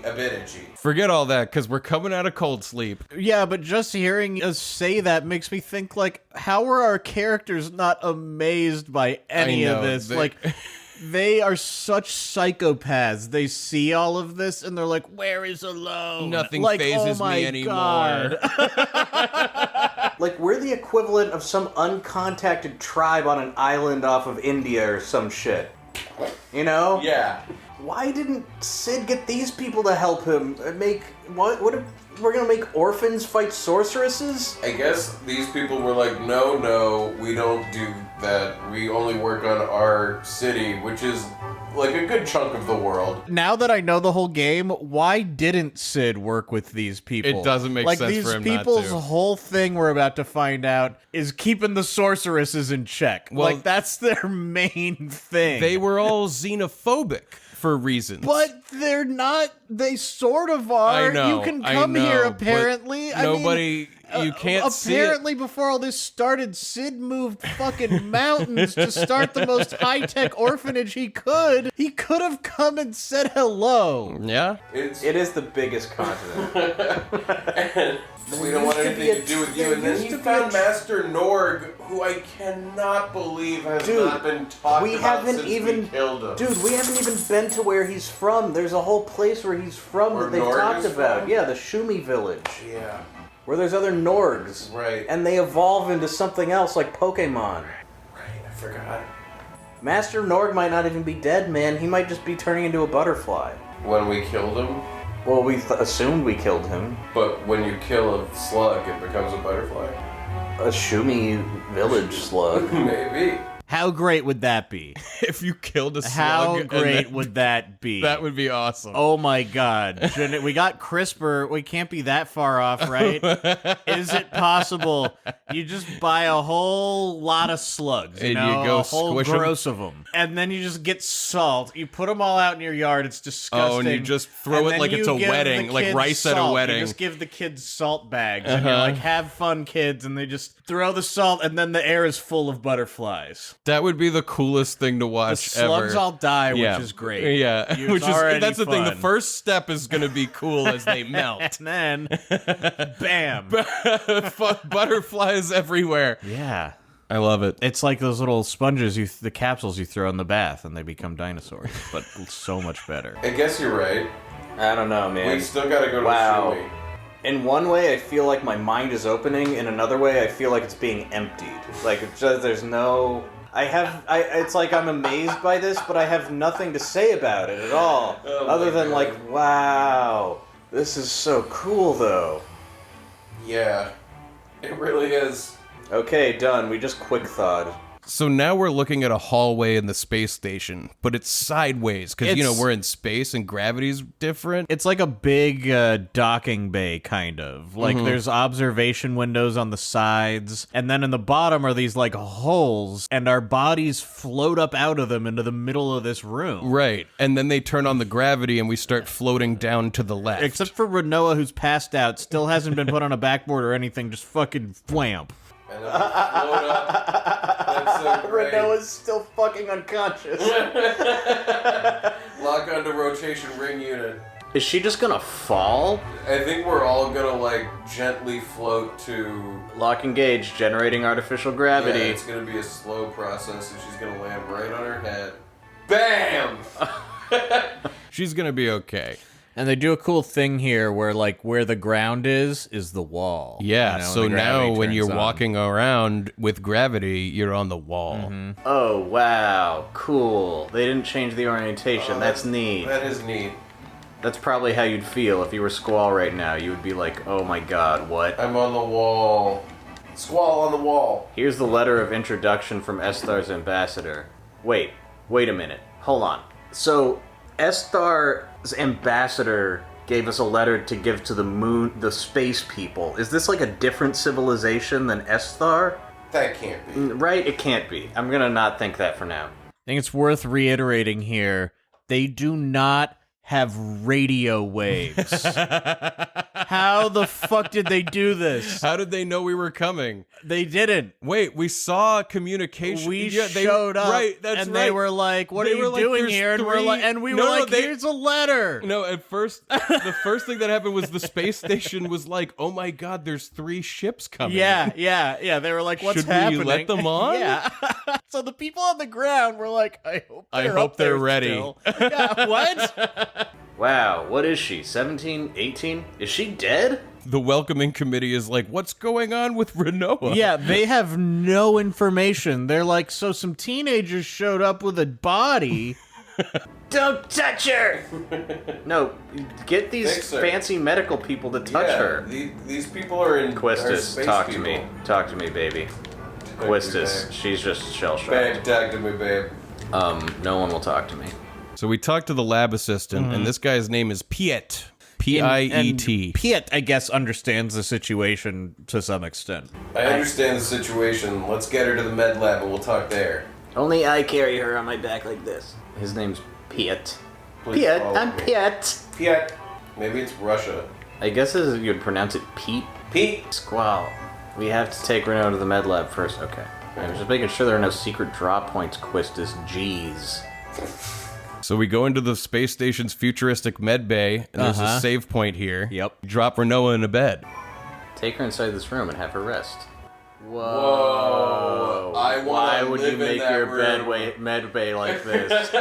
Forget all that, because we're coming out of cold sleep. Yeah, but just hearing us say that makes me think, like, how are our characters not amazed by any I of know, this? they- Like, they are such psychopaths. They see all of this and they're like, where is Ellone? Nothing like, phases oh my me anymore. God. Like, we're the equivalent of some uncontacted tribe on an island off of India or some shit. You know? Yeah. Why didn't Sid get these people to help him make... What if we're gonna make orphans fight sorceresses? I guess these people were like, no, we don't do that. We only work on our city, which is like a good chunk of the world. Now that I know the whole game, why didn't Sid work with these people? It doesn't make sense for him not to. Like, these people's whole thing we're about to find out is keeping the sorceresses in check. Well, like, that's their main thing. They were all xenophobic for reasons. But they're not. They sort of are. I know. You can come here, apparently. Nobody... You can't see it. Apparently, before all this started, Sid moved fucking mountains to start the most high-tech orphanage he could. He could have come and said hello. Yeah? It is the biggest continent. We don't want anything to do with you. And then he found Master Norg, who I cannot believe has not been talked about since we killed him. Dude, we haven't even been to where he's from. There's a whole place where he's from Where that they've Norg talked is about. from? Yeah, the Shumi village. Yeah. Where there's other Norgs. Right. And they evolve into something else like Pokemon. Right, I forgot. Master Norg might not even be dead, man. He might just be turning into a butterfly. When we killed him? Well, we assumed we killed him. But when you kill a slug, it becomes a butterfly. A Shumi village slug. Maybe. How great would that be? If you killed a slug... How and great then- would that be? That would be awesome. Oh my god. We got CRISPR. We can't be that far off, right? Is it possible you just buy a whole lot of slugs, And you go a whole squish 'em? gross of them, and then you just get salt. You put them all out in your yard. It's disgusting. Oh, and you just throw And it then like it's you a give wedding, the like kids rice at a salt. wedding. You just give the kids salt bags, and you're like, have fun, kids, and they just throw the salt, and then the air is full of butterflies. That would be the coolest thing to watch The slugs ever. all die, Yeah. which is great. Yeah, It's which is already that's the thing. The fun. first step is going to be cool as they melt. And then, bam. Butterflies everywhere. Yeah. I love it. It's like those little sponges, the capsules you throw in the bath, and they become dinosaurs, but so much better. I guess you're right. I don't know, man. We still gotta go to Wow. the Shumi. In one way, I feel like my mind is opening. In another way, I feel like it's being emptied. Like, it's just, there's no... it's like I'm amazed by this, but I have nothing to say about it at all. Oh other my than God. like, wow, this is so cool though. Yeah. It really is. Okay, done. We just quick thawed. So now we're looking at a hallway in the space station, but it's sideways because, you know, we're in space and gravity's different. It's like a big docking bay, kind of. Like, there's observation windows on the sides, and then in the bottom are these, like, holes, and our bodies float up out of them into the middle of this room. Right. And then they turn on the gravity and we start floating down to the left. Except for Renoa, who's passed out, still hasn't been put on a backboard or anything, just fucking whamp. And then we float up. That's so great. Renoa's still fucking unconscious. Lock onto rotation ring unit. Is she just gonna fall? I think we're all gonna, like, gently float to... Lock engage, generating artificial gravity. Yeah, it's gonna be a slow process, and she's gonna land right on her head. BAM! She's going to be okay. And they do a cool thing here where, like, where the ground is the wall. Yeah, You know, so and the now gravity when you're turns on. walking around with gravity, you're on the wall. Oh, wow. Cool. They didn't change the orientation. That's neat. That is neat. That's probably how you'd feel if you were Squall right now. You would be like, oh my god, what? I'm on the wall. Squall on the wall. Here's the letter of introduction from Estar's ambassador. Wait a minute. Hold on. So, Estar's ambassador gave us a letter to give to the moon, the space people. Is this like a different civilization than Estar? That can't be. Right? It can't be. I'm gonna not think that for now. I think it's worth reiterating here, they do not have radio waves. How the fuck did they do this? How did they know we were coming? They didn't. Wait, we saw communication. We Yeah, they showed up, right, that's and right. they were like, "What They are you were like, doing "There's here?" And three- we were No, like, they- "Here's a letter." No, at first, the first thing that happened was the space station was like, "Oh my god, there's 3 ships coming." Yeah. They were like, "What's Should we happening?" let them on? Yeah. So the people on the ground were like, "I hope hope up they're there ready." still." Yeah, what? Wow, what is she? 17? 18? Is she dead? the welcoming committee is like, what's going on with Renoa? Yeah, they have no information. They're like, so some teenagers showed up with a body. Don't touch her! No, get these fancy medical people to touch her. These people are in Quistis, talk to me. Talk to me, baby. Quistis, she's just shell-shocked. Babe, talk to me, babe. No one will talk to me. So we talked to the lab assistant, and this guy's name is Piet. P-I-E-T. Piet, I guess, understands the situation to some extent. I understand the situation. Let's get her to the med lab and we'll talk there. Only I carry her on my back like this. His name's Piet. Please Piet, follow I'm me. Piet. Piet. Maybe it's Russia. I guess you'd pronounce it Pete. Pete. Squall. We have to take Renault to the med lab first. Okay. I'm just making sure there are no secret drop points, Quistis. Jeez. So we go into the space station's futuristic med bay, and there's a save point here. Yep. Drop Renoa in a bed. Take her inside this room and have her rest. Whoa. Why would you make your med bay like this?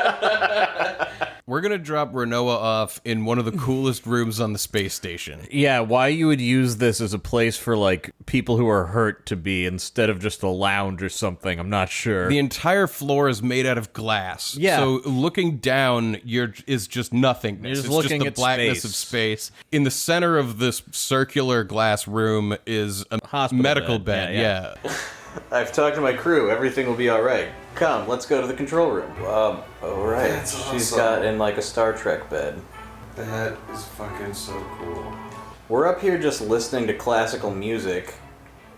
We're gonna drop Renoa off in one of the coolest rooms on the space station. Yeah, why you would use this as a place for, like, people who are hurt to be instead of just a lounge or something, I'm not sure. The entire floor is made out of glass. Yeah. So looking down, is just nothingness. You're just it's looking just the at blackness of space. In the center of this circular glass room is a Hospital medical bed. bed. Yeah. I've talked to my crew. Everything will be all right. Come, let's go to the control room. All right. That's She's awesome. got in like a Star Trek bed. That is fucking so cool. We're up here just listening to classical music,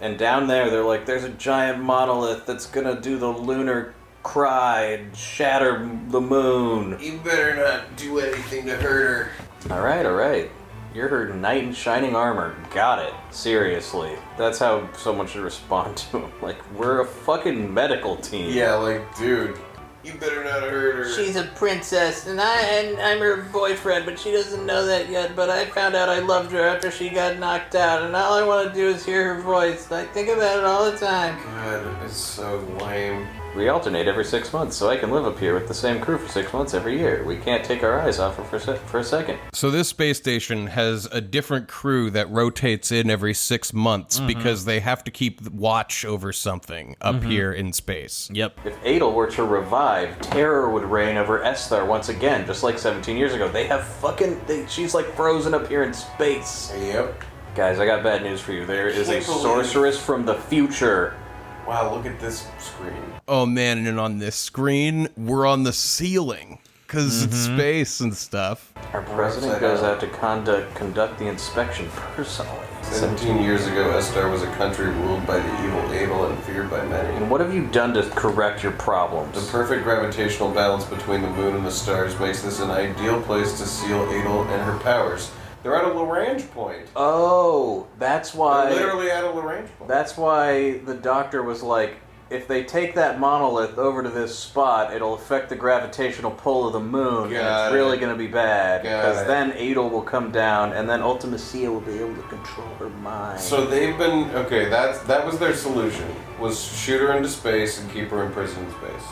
and down there they're like, there's a giant monolith that's gonna do the lunar cry and shatter the moon. You better not do anything to hurt her. All right. You're her knight in shining armor. Got it. Seriously. That's how someone should respond to him. Like, we're a fucking medical team. Yeah, like, dude, you better not hurt her. She's a princess, and I'm her boyfriend, but she doesn't know that yet. But I found out I loved her after she got knocked out, and all I want to do is hear her voice. I think about it all the time. God, it's so lame. We alternate every 6 months, so I can live up here with the same crew for 6 months every year. We can't take our eyes off her for a second. So this space station has a different crew that rotates in every 6 months because they have to keep watch over something up here in space. Yep. If Adel were to revive, terror would reign over Esthar once again, just like 17 years ago. They have she's like frozen up here in space. Yep. Guys, I got bad news for you. There is a Can't believe- sorceress from the future. Wow, look at this screen. Oh man, and on this screen, we're on the ceiling because it's space and stuff. Our president goes out to conduct the inspection personally. 17 years ago, Estar was a country ruled by the evil Adel and feared by many. And what have you done to correct your problems? The perfect gravitational balance between the moon and the stars makes this an ideal place to seal Adel and her powers. They're at a Lagrange point. Oh, that's why... They're literally at a Lagrange point. That's why the doctor was like, if they take that monolith over to this spot, it'll affect the gravitational pull of the moon, and it's really going to be bad. Because then Adel will come down, and then Ultimacia will be able to control her mind. So they've been... Okay, that was their solution, was shoot her into space and keep her in prison in space.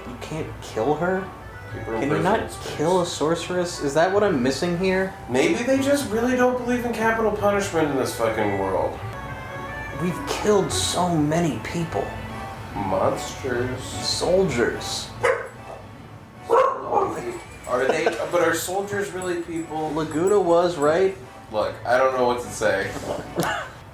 You can't kill her? Keep her in Can you prison in not space. kill a sorceress? Is that what I'm missing here? Maybe they just really don't believe in capital punishment in this fucking world. We've killed so many people. Monsters. Soldiers. Are they... But are soldiers really people? Laguna was, right? Look, I don't know what to say.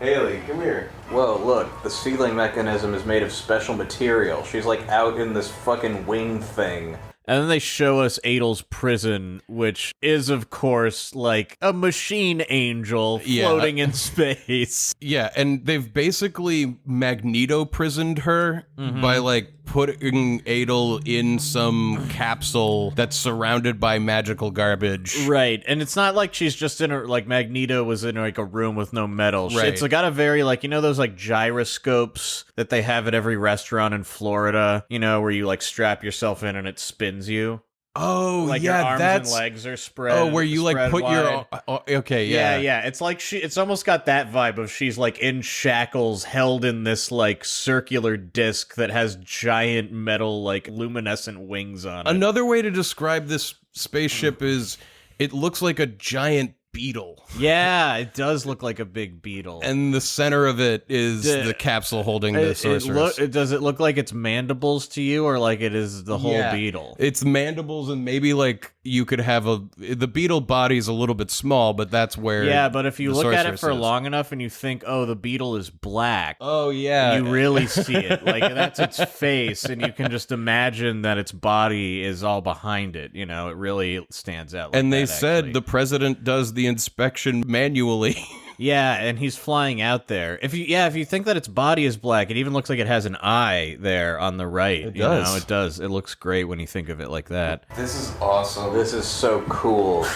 Haley, come here. Whoa, look, the sealing mechanism is made of special material. She's like out in this fucking wing thing. And then they show us Adel's prison, which is, of course, like a machine angel floating in space. Yeah, and they've basically Magneto-prisoned her by, like, putting Adel in some capsule that's surrounded by magical garbage. Right, and it's not like she's just in her, like, Magneto was in, like, a room with no metal. Right. It's got a very, like, you know those, like, gyroscopes that they have at every restaurant in Florida, you know, where you, like, strap yourself in and it spins you? Oh, Like yeah, your arms that's... and legs are spread. Oh, where you, like, spread put wide. your... okay, yeah. Yeah. It's like it's almost got that vibe of she's like in shackles, held in this like circular disc that has giant metal like luminescent wings on it. Another way to describe this spaceship is it looks like a giant beetle. Yeah, it does look like a big beetle. And the center of it is the capsule holding the sorceress. Does it look like it's mandibles to you, or like it is the whole beetle? It's mandibles, and maybe like you could have the beetle body is a little bit small, but that's where but if you look at it for long enough and you think, oh, the beetle is black. Oh yeah, you really see it. Like that's its face, and you can just imagine that its body is all behind it. You know, it really stands out. And they said the president does the inspection manually. Yeah, and he's flying out there. If you think that its body is black, it even looks like it has an eye there on the right. It does. It does. It looks great when you think of it like that. This is awesome. This is so cool.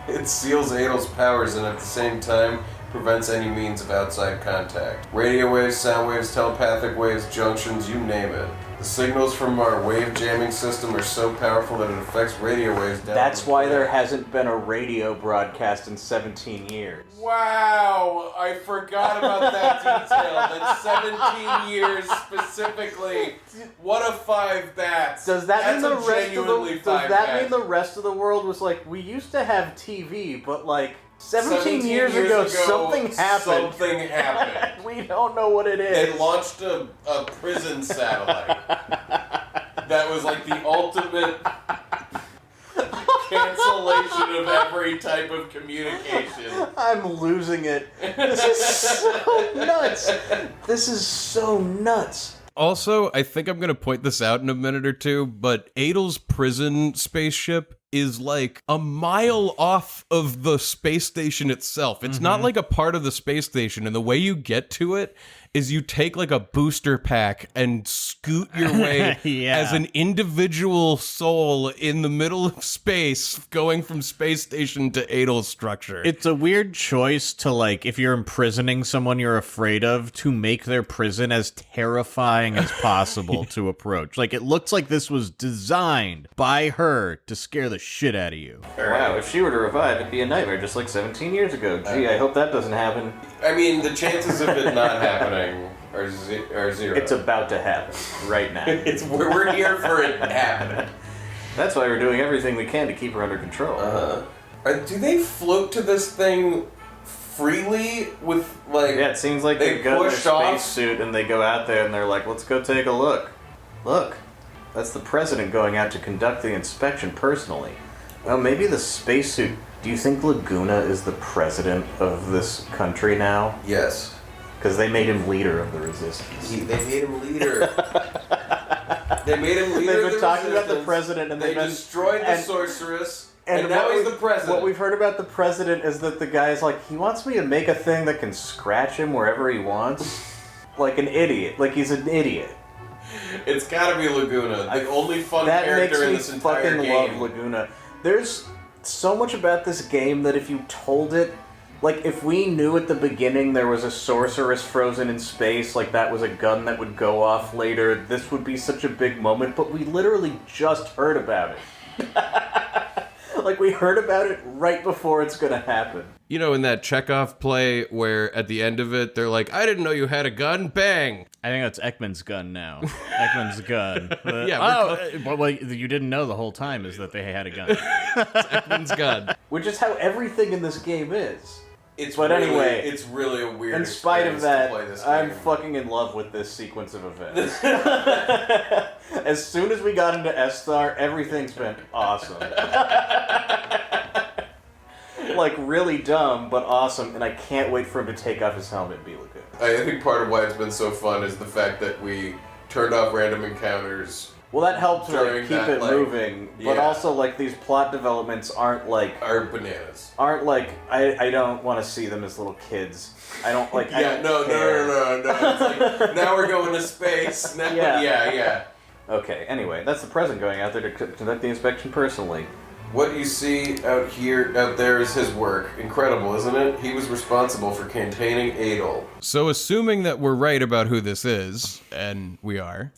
It seals Adel's powers and at the same time prevents any means of outside contact. Radio waves, sound waves, telepathic waves, junctions, you name it. The signals from our wave jamming system are so powerful that it affects radio waves down. That's why there hasn't been a radio broadcast in 17 years. Wow, I forgot about that detail. That 17 years specifically. What a 5 bats. Does that mean the rest of the world was like, we used to have TV, but like 17 years ago something happened. Something happened. We don't know what it is. They launched a prison satellite. That was like the ultimate cancellation of every type of communication. I'm losing it. This is so nuts. This is so nuts. Also, I think I'm going to point this out in a minute or two, but Adel's prison spaceship is like a mile off of the space station itself. It's not like a part of the space station, and the way you get to it is you take like a booster pack and scoot your way as an individual soul in the middle of space going from space station to Adel's structure. It's a weird choice to, like, if you're imprisoning someone you're afraid of, to make their prison as terrifying as possible to approach. Like, it looks like this was designed by her to scare the shit out of you. Wow, if she were to revive, it'd be a nightmare just like 17 years ago. Gee, I hope that doesn't happen. I mean, the chances of it not happening are zero. It's about to happen right now. We're here for it happening. That's why we're doing everything we can to keep her under control. Do they float to this thing freely with, like... Yeah, it seems like they go in their spacesuit and they go out there and they're like, let's go take a look. Look, that's the president going out to conduct the inspection personally. Well, maybe the spacesuit... Do you think Laguna is the president of this country now? Yes. Because they made him leader of the resistance. They made him leader. They made him leader. They've been talking about the president, and they destroyed the sorceress, and now he's the president. What we've heard about the president is that the guy's like, he wants me to make a thing that can scratch him wherever he wants, like an idiot. Like he's an idiot. It's gotta be Laguna, the only fun character in this entire game. That makes me fucking love Laguna. There's so much about this game that if you told it, like if we knew at the beginning there was a sorceress frozen in space, like that was a gun that would go off later, this would be such a big moment, but we literally just heard about it. Like we heard about it right before it's gonna happen. You know, in that Chekhov play where at the end of it, they're like, I didn't know you had a gun, bang! I think that's Eckman's gun now. Eckman's gun. Yeah. Well, you didn't know the whole time is that they had a gun. It's Eckman's gun. Which is how everything in this game is. It's really a weird. In spite of that, to play this I'm game. fucking in love with this sequence of events. As soon as we got into S-Star, everything's been awesome. Like really dumb, but awesome, and I can't wait for him to take off his helmet and be Laguna. I think part of why it's been so fun is the fact that we turned off random encounters. Well, that helps During keep that, it like, moving, but yeah. also like these plot developments aren't like Bananas. I don't want to see them as little kids. I don't like. I don't care. No. It's like, now we're going to space. Now, yeah. Okay. Anyway, that's the president going out there to conduct the inspection personally. What you see out there is his work. Incredible, isn't it? He was responsible for containing Adel. So assuming that we're right about who this is, and we are,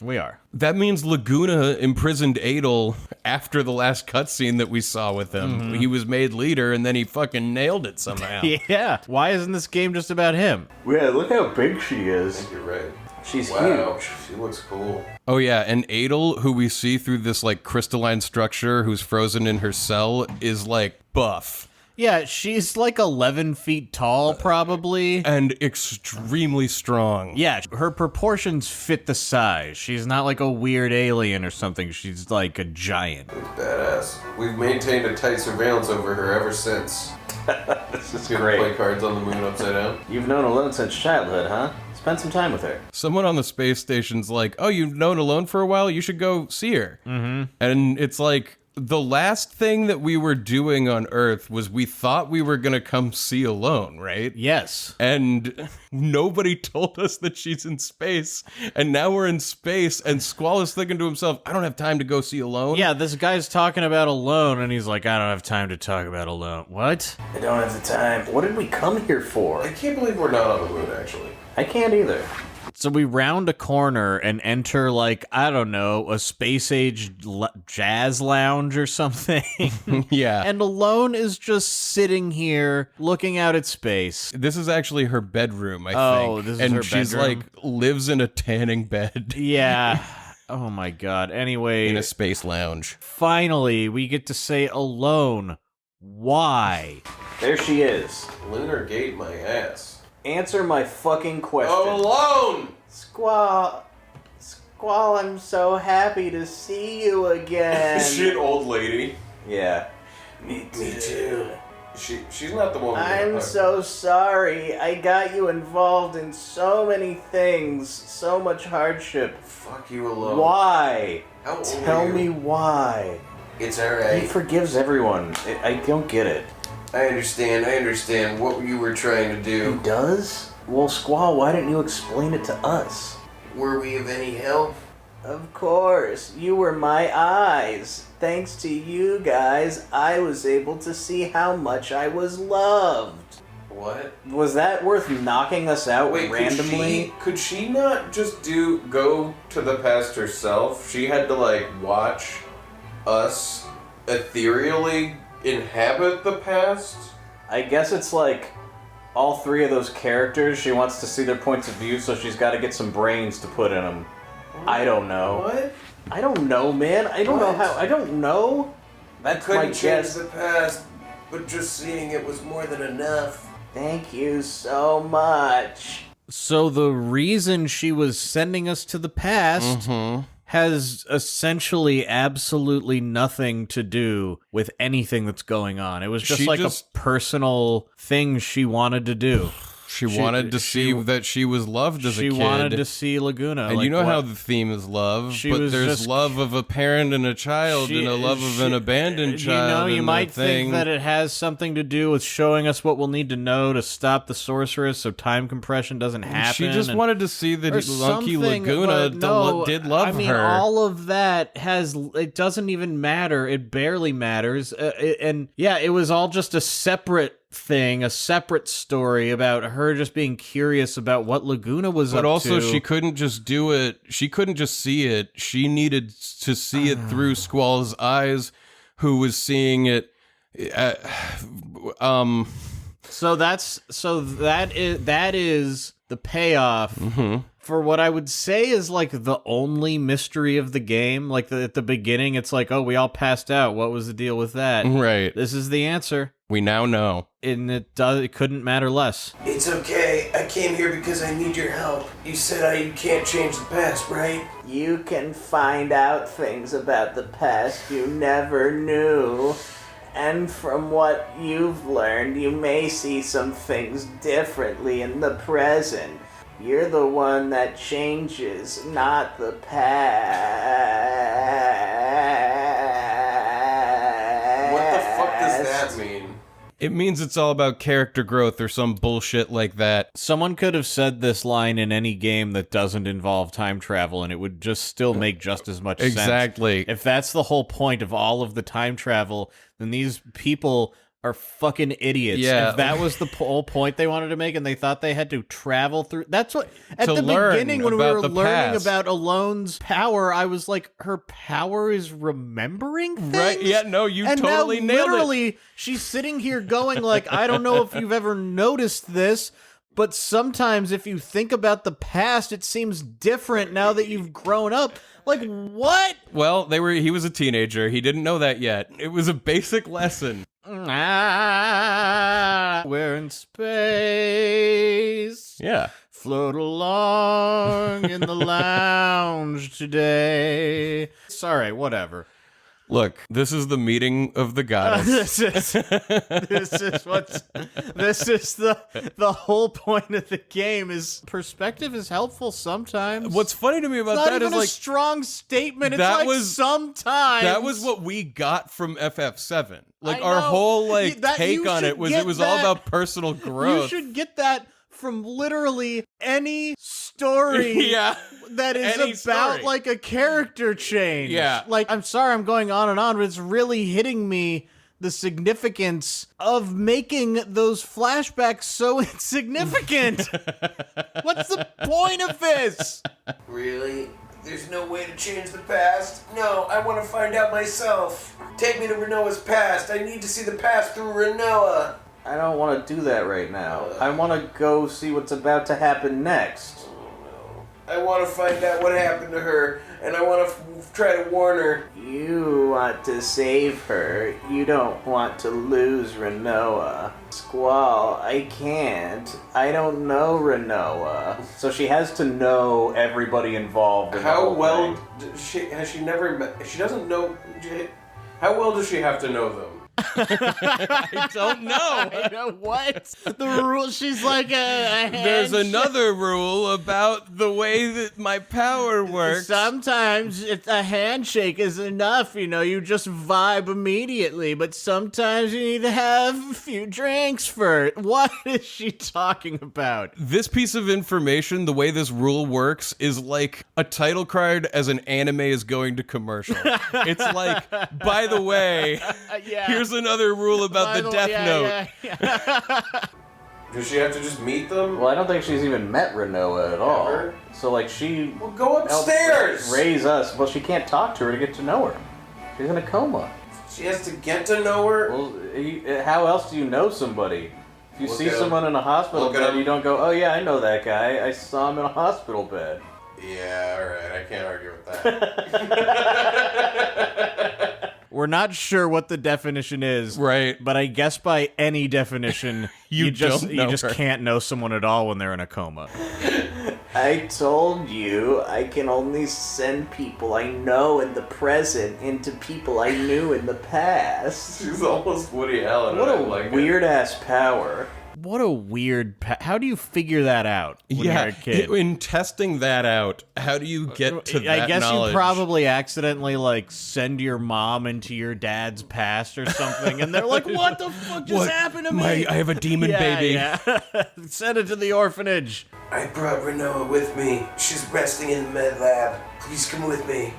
that means Laguna imprisoned Adel after the last cutscene that we saw with him. Mm-hmm. He was made leader, and then he fucking nailed it somehow. Yeah. Why isn't this game just about him? Yeah, look how big she is. I think you're right. She's huge. huge. She looks cool. Oh yeah, and Adel, who we see through this like crystalline structure, who's frozen in her cell, is like buff. Yeah, she's like 11 feet tall, probably. And extremely strong. Yeah, her proportions fit the size. She's not like a weird alien or something. She's like a giant. Badass. We've maintained a tight surveillance over her ever since. This is Gonna great. play cards on the moon upside down. You've known Ellone since childhood, huh? Spend some time with her. Someone on the space station's like, oh, you've known Ellone for a while? You should go see her. Mm-hmm. And it's like, the last thing that we were doing on Earth was we thought we were gonna come see Ellone, right? Yes. And nobody told us that she's in space. And now we're in space, and Squall is thinking to himself, I don't have time to go see Ellone. Yeah, this guy's talking about Ellone, and he's like, I don't have time to talk about Ellone. What? I don't have the time. What did we come here for? I can't believe we're not on the moon, actually. I can't either. So we round a corner and enter, like, I don't know, a space-age jazz lounge or something. Yeah. And Ellone is just sitting here looking out at space. This is actually her bedroom, I think. Oh, this is and her she's bedroom? like, lives in a tanning bed. Yeah. Oh my god. Anyway, In a space lounge. finally, we get to say Ellone. Why? There she is. Lunar gate my ass. Answer my fucking question. Oh, Ellone! Squall, I'm so happy to see you again. Shit, old lady. Yeah. Me too. She's not the one. I'm so sorry. I got you involved in so many things, so much hardship. Fuck you, Ellone. Why? How old Tell are you? me why. It's He alright. forgives everyone. I don't get it. I understand what you were trying to He do. does? Well, Squall, why didn't you explain it to us? Were we of any help? Of course, you were my eyes. Thanks to you guys, I was able to see how much I was loved. What? Was that worth knocking us out Wait, randomly? could she not just go to the past herself? She had to, like, watch us ethereally inhabit the past? I guess it's like all three of those characters, she wants to see their points of view, so she's got to get some brains to put in them. I don't know. What? I don't know, man. I don't know What? how. I don't know. That's my Couldn't change guess. the past, but just seeing it was more than enough. Thank you so much. So the reason she was sending us to the past has essentially absolutely nothing to do with anything that's going on. It was just She like just- a personal thing she wanted to do. She wanted to see that she was loved as a She kid. wanted to see Laguna. And like you know what- how the theme is love, She but was there's just- love of a parent and a child and a love of an abandoned child. You know, you and might that thing. think that it has something to do with showing us what we'll need to know to stop the sorceress so time compression doesn't happen. She just and- wanted to see that or Lucky something, Laguna but no, did love I mean, her. all of that it doesn't even matter. It barely matters. And yeah, it was all just a separate thing, a separate story about her just being curious about what Laguna was up But to. also, she couldn't just do it. She couldn't just see it. She needed to see it through Squall's eyes, who was seeing it. So that is the payoff for what I would say is like the only mystery of the game. Like at the beginning, it's like, oh, we all passed out. What was the deal with that? Right. This is the answer, We now know. and it couldn't matter less. It's okay. I came here because I need your help. You said you can't change the past, right? You can find out things about the past you never knew. And from what you've learned, you may see some things differently in the present. You're the one that changes, not the past. What the fuck does that mean? It means it's all about character growth or some bullshit like that. Someone could have said this line in any game that doesn't involve time travel, and it would just still make just as much sense. Exactly. If that's the whole point of all of the time travel, then these people are fucking idiots. Yeah. If that was the whole point they wanted to make, and they thought they had to travel through, that's what at To the learn beginning when we about were the learning past. about Ellone's power, I was like, her power is remembering things. Right, yeah, no, you and totally now, nailed it. literally, she's sitting here going like, I don't know if you've ever noticed this, but sometimes if you think about the past, it seems different now that you've grown up. Like, what? Well, he was a teenager. He didn't know that yet. It was a basic lesson. We're in space. Yeah. Float along in the lounge today. Sorry, whatever. Look, this is the meeting of the goddess. This is the whole point of the game. Is perspective is helpful sometimes. What's funny to me about It's not that even is a strong statement. It's that like was- sometimes. that was what we got from FF7. Like I our know. whole That take you on should it was get all that. about personal growth. You should get that from literally any story. Yeah. That is Any about story. like a character change. Yeah. Like, I'm sorry I'm going on and on, but it's really hitting me the significance of making those flashbacks so insignificant. What's the point of this? Really? There's no way to change the past? No, I want to find out myself. Take me to Renoa's past. I need to see the past through Renoa. I don't want to do that right now. I want to go see what's about to happen next. I want to find out what happened to her, and I want to try to warn her. You want to save her. You don't want to lose Renoa. Squall, I can't. I don't know Renoa. So she has to know everybody involved in the How whole well thing. has she never met? She doesn't know. How well does she have to know them? I don't know. You know what? The rule, she's like a There's another rule about the way that my power works. Sometimes a handshake is enough, you know, you just vibe immediately, but sometimes you need to have a few drinks first. What is she talking about? This piece of information, the way this rule works, is like a title card as an anime is going to commercial. It's like, by the way, here's another rule about the Death Note. Does she have to just meet them? Well, I don't think she's even met Renoa at all. Ever? So, like, she... Well, go upstairs! Raise us. Well, she can't talk to her to get to know her. She's in a coma. She has to get to know her? Well, how else do you know somebody? If you Look see at someone in a hospital Look at bed, him. you don't go, oh yeah, I know that guy. I saw him in a hospital bed. Yeah, alright, I can't argue with that. We're not sure what the definition is. Right. But I guess by any definition, You just don't know her. can't know someone at all when they're in a coma. I told you I can only send people I know in the present into people I knew in the past. She's almost Woody Allen. What I a like weird-ass power. What a weird... how do you figure that out when you're a kid? In testing that out, how do you get to that I guess knowledge? you probably accidentally, like, send your mom into your dad's past or something, and they're like, what the fuck just happened to me? I have a demon baby. Yeah. Send it to the orphanage. I brought Renoa with me. She's resting in the med lab. Please come with me.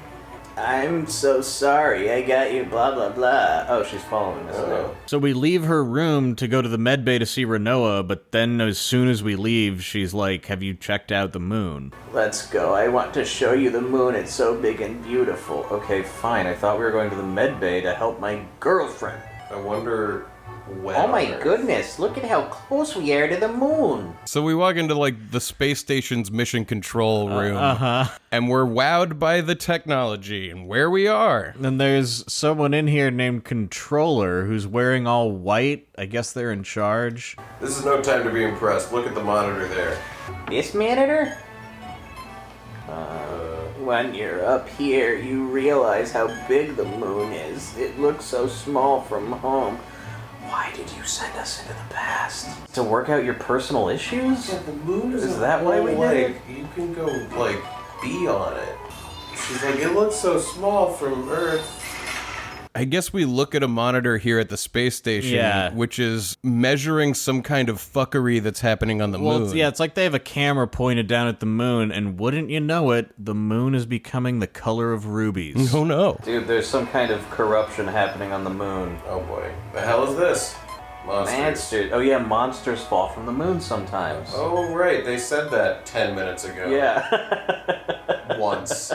I'm so sorry, I got you, blah, blah, blah. Oh, she's following us now. So we leave her room to go to the med bay to see Renoa, but then as soon as we leave, she's like, have you checked out the moon? Let's go. I want to show you the moon. It's so big and beautiful. Okay, fine. I thought we were going to the med bay to help my girlfriend. I wonder when. Oh my goodness, look at how close we are to the moon. So we walk into like the space station's mission control room, Uh-huh. and we're wowed by the technology and where we are. And there's someone in here named Controller who's wearing all white. I guess they're in charge. This is no time to be impressed. Look at the monitor there. This monitor? When you're up here, you realize how big the moon is. It looks so small from home. Why did you send us into the past? To work out your personal issues? Yeah, the moon Is that why we did it? You can go, like, be on it. She's like, it looks so small from Earth. I guess we look at a monitor here at the space station, Yeah. which is measuring some kind of fuckery that's happening on the Well, moon. it's like they have a camera pointed down at the moon, and wouldn't you know it, the moon is becoming the color of rubies. Oh no. Dude, there's some kind of corruption happening on the moon. Oh boy. The hell is this? Monsters. Monsters. Oh yeah, monsters fall from the moon sometimes. Oh, right. They said that 10 minutes ago. Yeah. Once.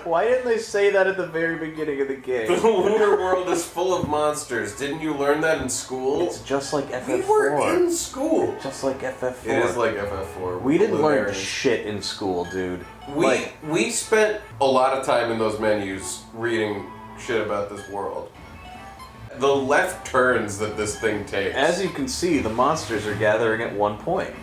Why didn't they say that at the very beginning of the The game? lunar world is full of monsters. Didn't you learn that in school? It's just like FF4. We were in school. Just like FF4. It is like FF4. We didn't learn Lunarians. shit in school, dude. We spent a lot of time in those menus reading shit about this world. the left turns that this thing takes. As you can see, the monsters are gathering at one point.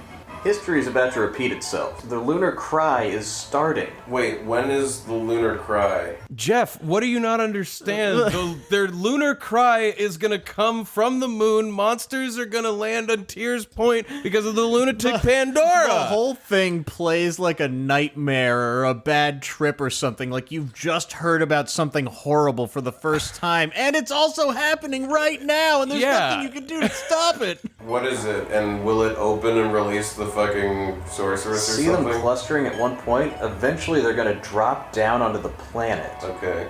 History is about to repeat itself. The lunar cry is starting. Wait, when is the lunar cry? Jeff, what do you not understand? Their lunar cry is gonna come from the moon. Monsters are gonna land on Tyr's Point because of the Lunatic Pandora. The whole thing plays like a nightmare or a bad trip or something. Like you've just heard about something horrible for the first time, and it's also happening right now, and there's nothing you can do to stop it. What is it? And will it open and release the fucking sorceress or See something? them clustering at one point? Eventually they're going to drop down onto the planet. Okay.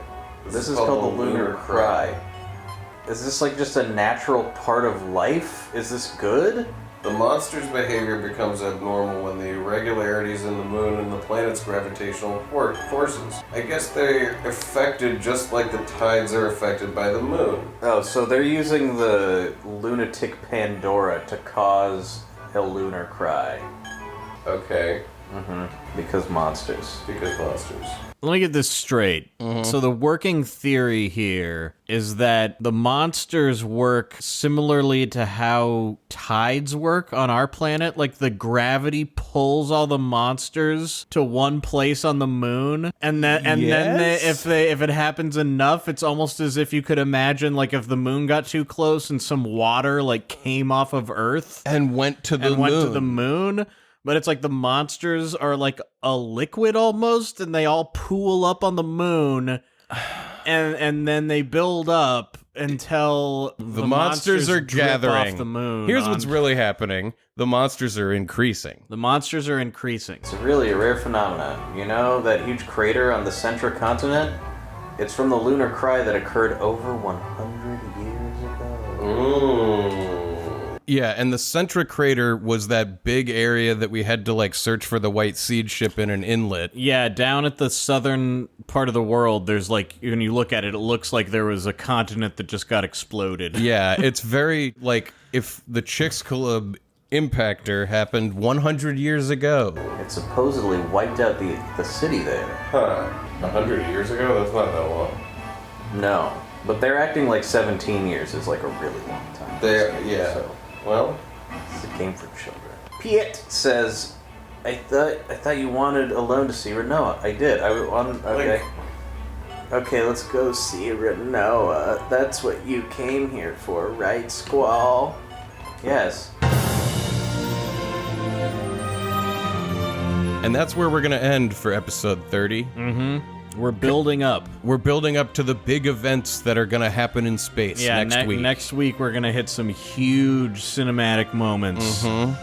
This is called the lunar cry. Is this like just a natural part of life? Is this good? The monster's behavior becomes abnormal when the irregularities in the moon and the planet's gravitational forces. I guess they're affected just like the tides are affected by the moon. Oh, so they're using the Lunatic Pandora to cause a lunar cry. Okay. Because monsters. Because monsters. Let me get this straight. So the working theory here is that the monsters work similarly to how tides work on our planet. Like the gravity pulls all the monsters to one place on the moon, and then if it happens enough, it's almost as if you could imagine like if the moon got too close and some water like came off of Earth And went to the moon. But it's like the monsters are like a liquid almost, and they all pool up on the moon, and then they build up until the monsters are drip gathering off the moon. Here's what's really happening. The monsters are increasing. The monsters are increasing. It's really a rare phenomenon. You know that huge crater on the central continent? It's from the lunar cry that occurred over 100 years ago. Yeah, and the Centra crater was that big area that we had to like search for the white seed ship in an inlet. Yeah, down at the southern part of the world, there's like, when you look at it, it looks like there was a continent that just got exploded. Yeah, it's very like if the Chicxulub impactor happened 100 years ago. It supposedly wiped out the city there. Huh. 100 years ago? That's not that long. No, but they're acting like 17 years is like a really long time. Yeah. Well, it's a game for children. Piet says, I thought you wanted Ellone to see Renoa. I did. Okay, let's go see Renoa. That's what you came here for, right, Squall? Yes. And that's where we're going to end for episode 30. We're building up. We're building up to the big events that are going to happen in space next week. Next week, we're going to hit some huge cinematic moments.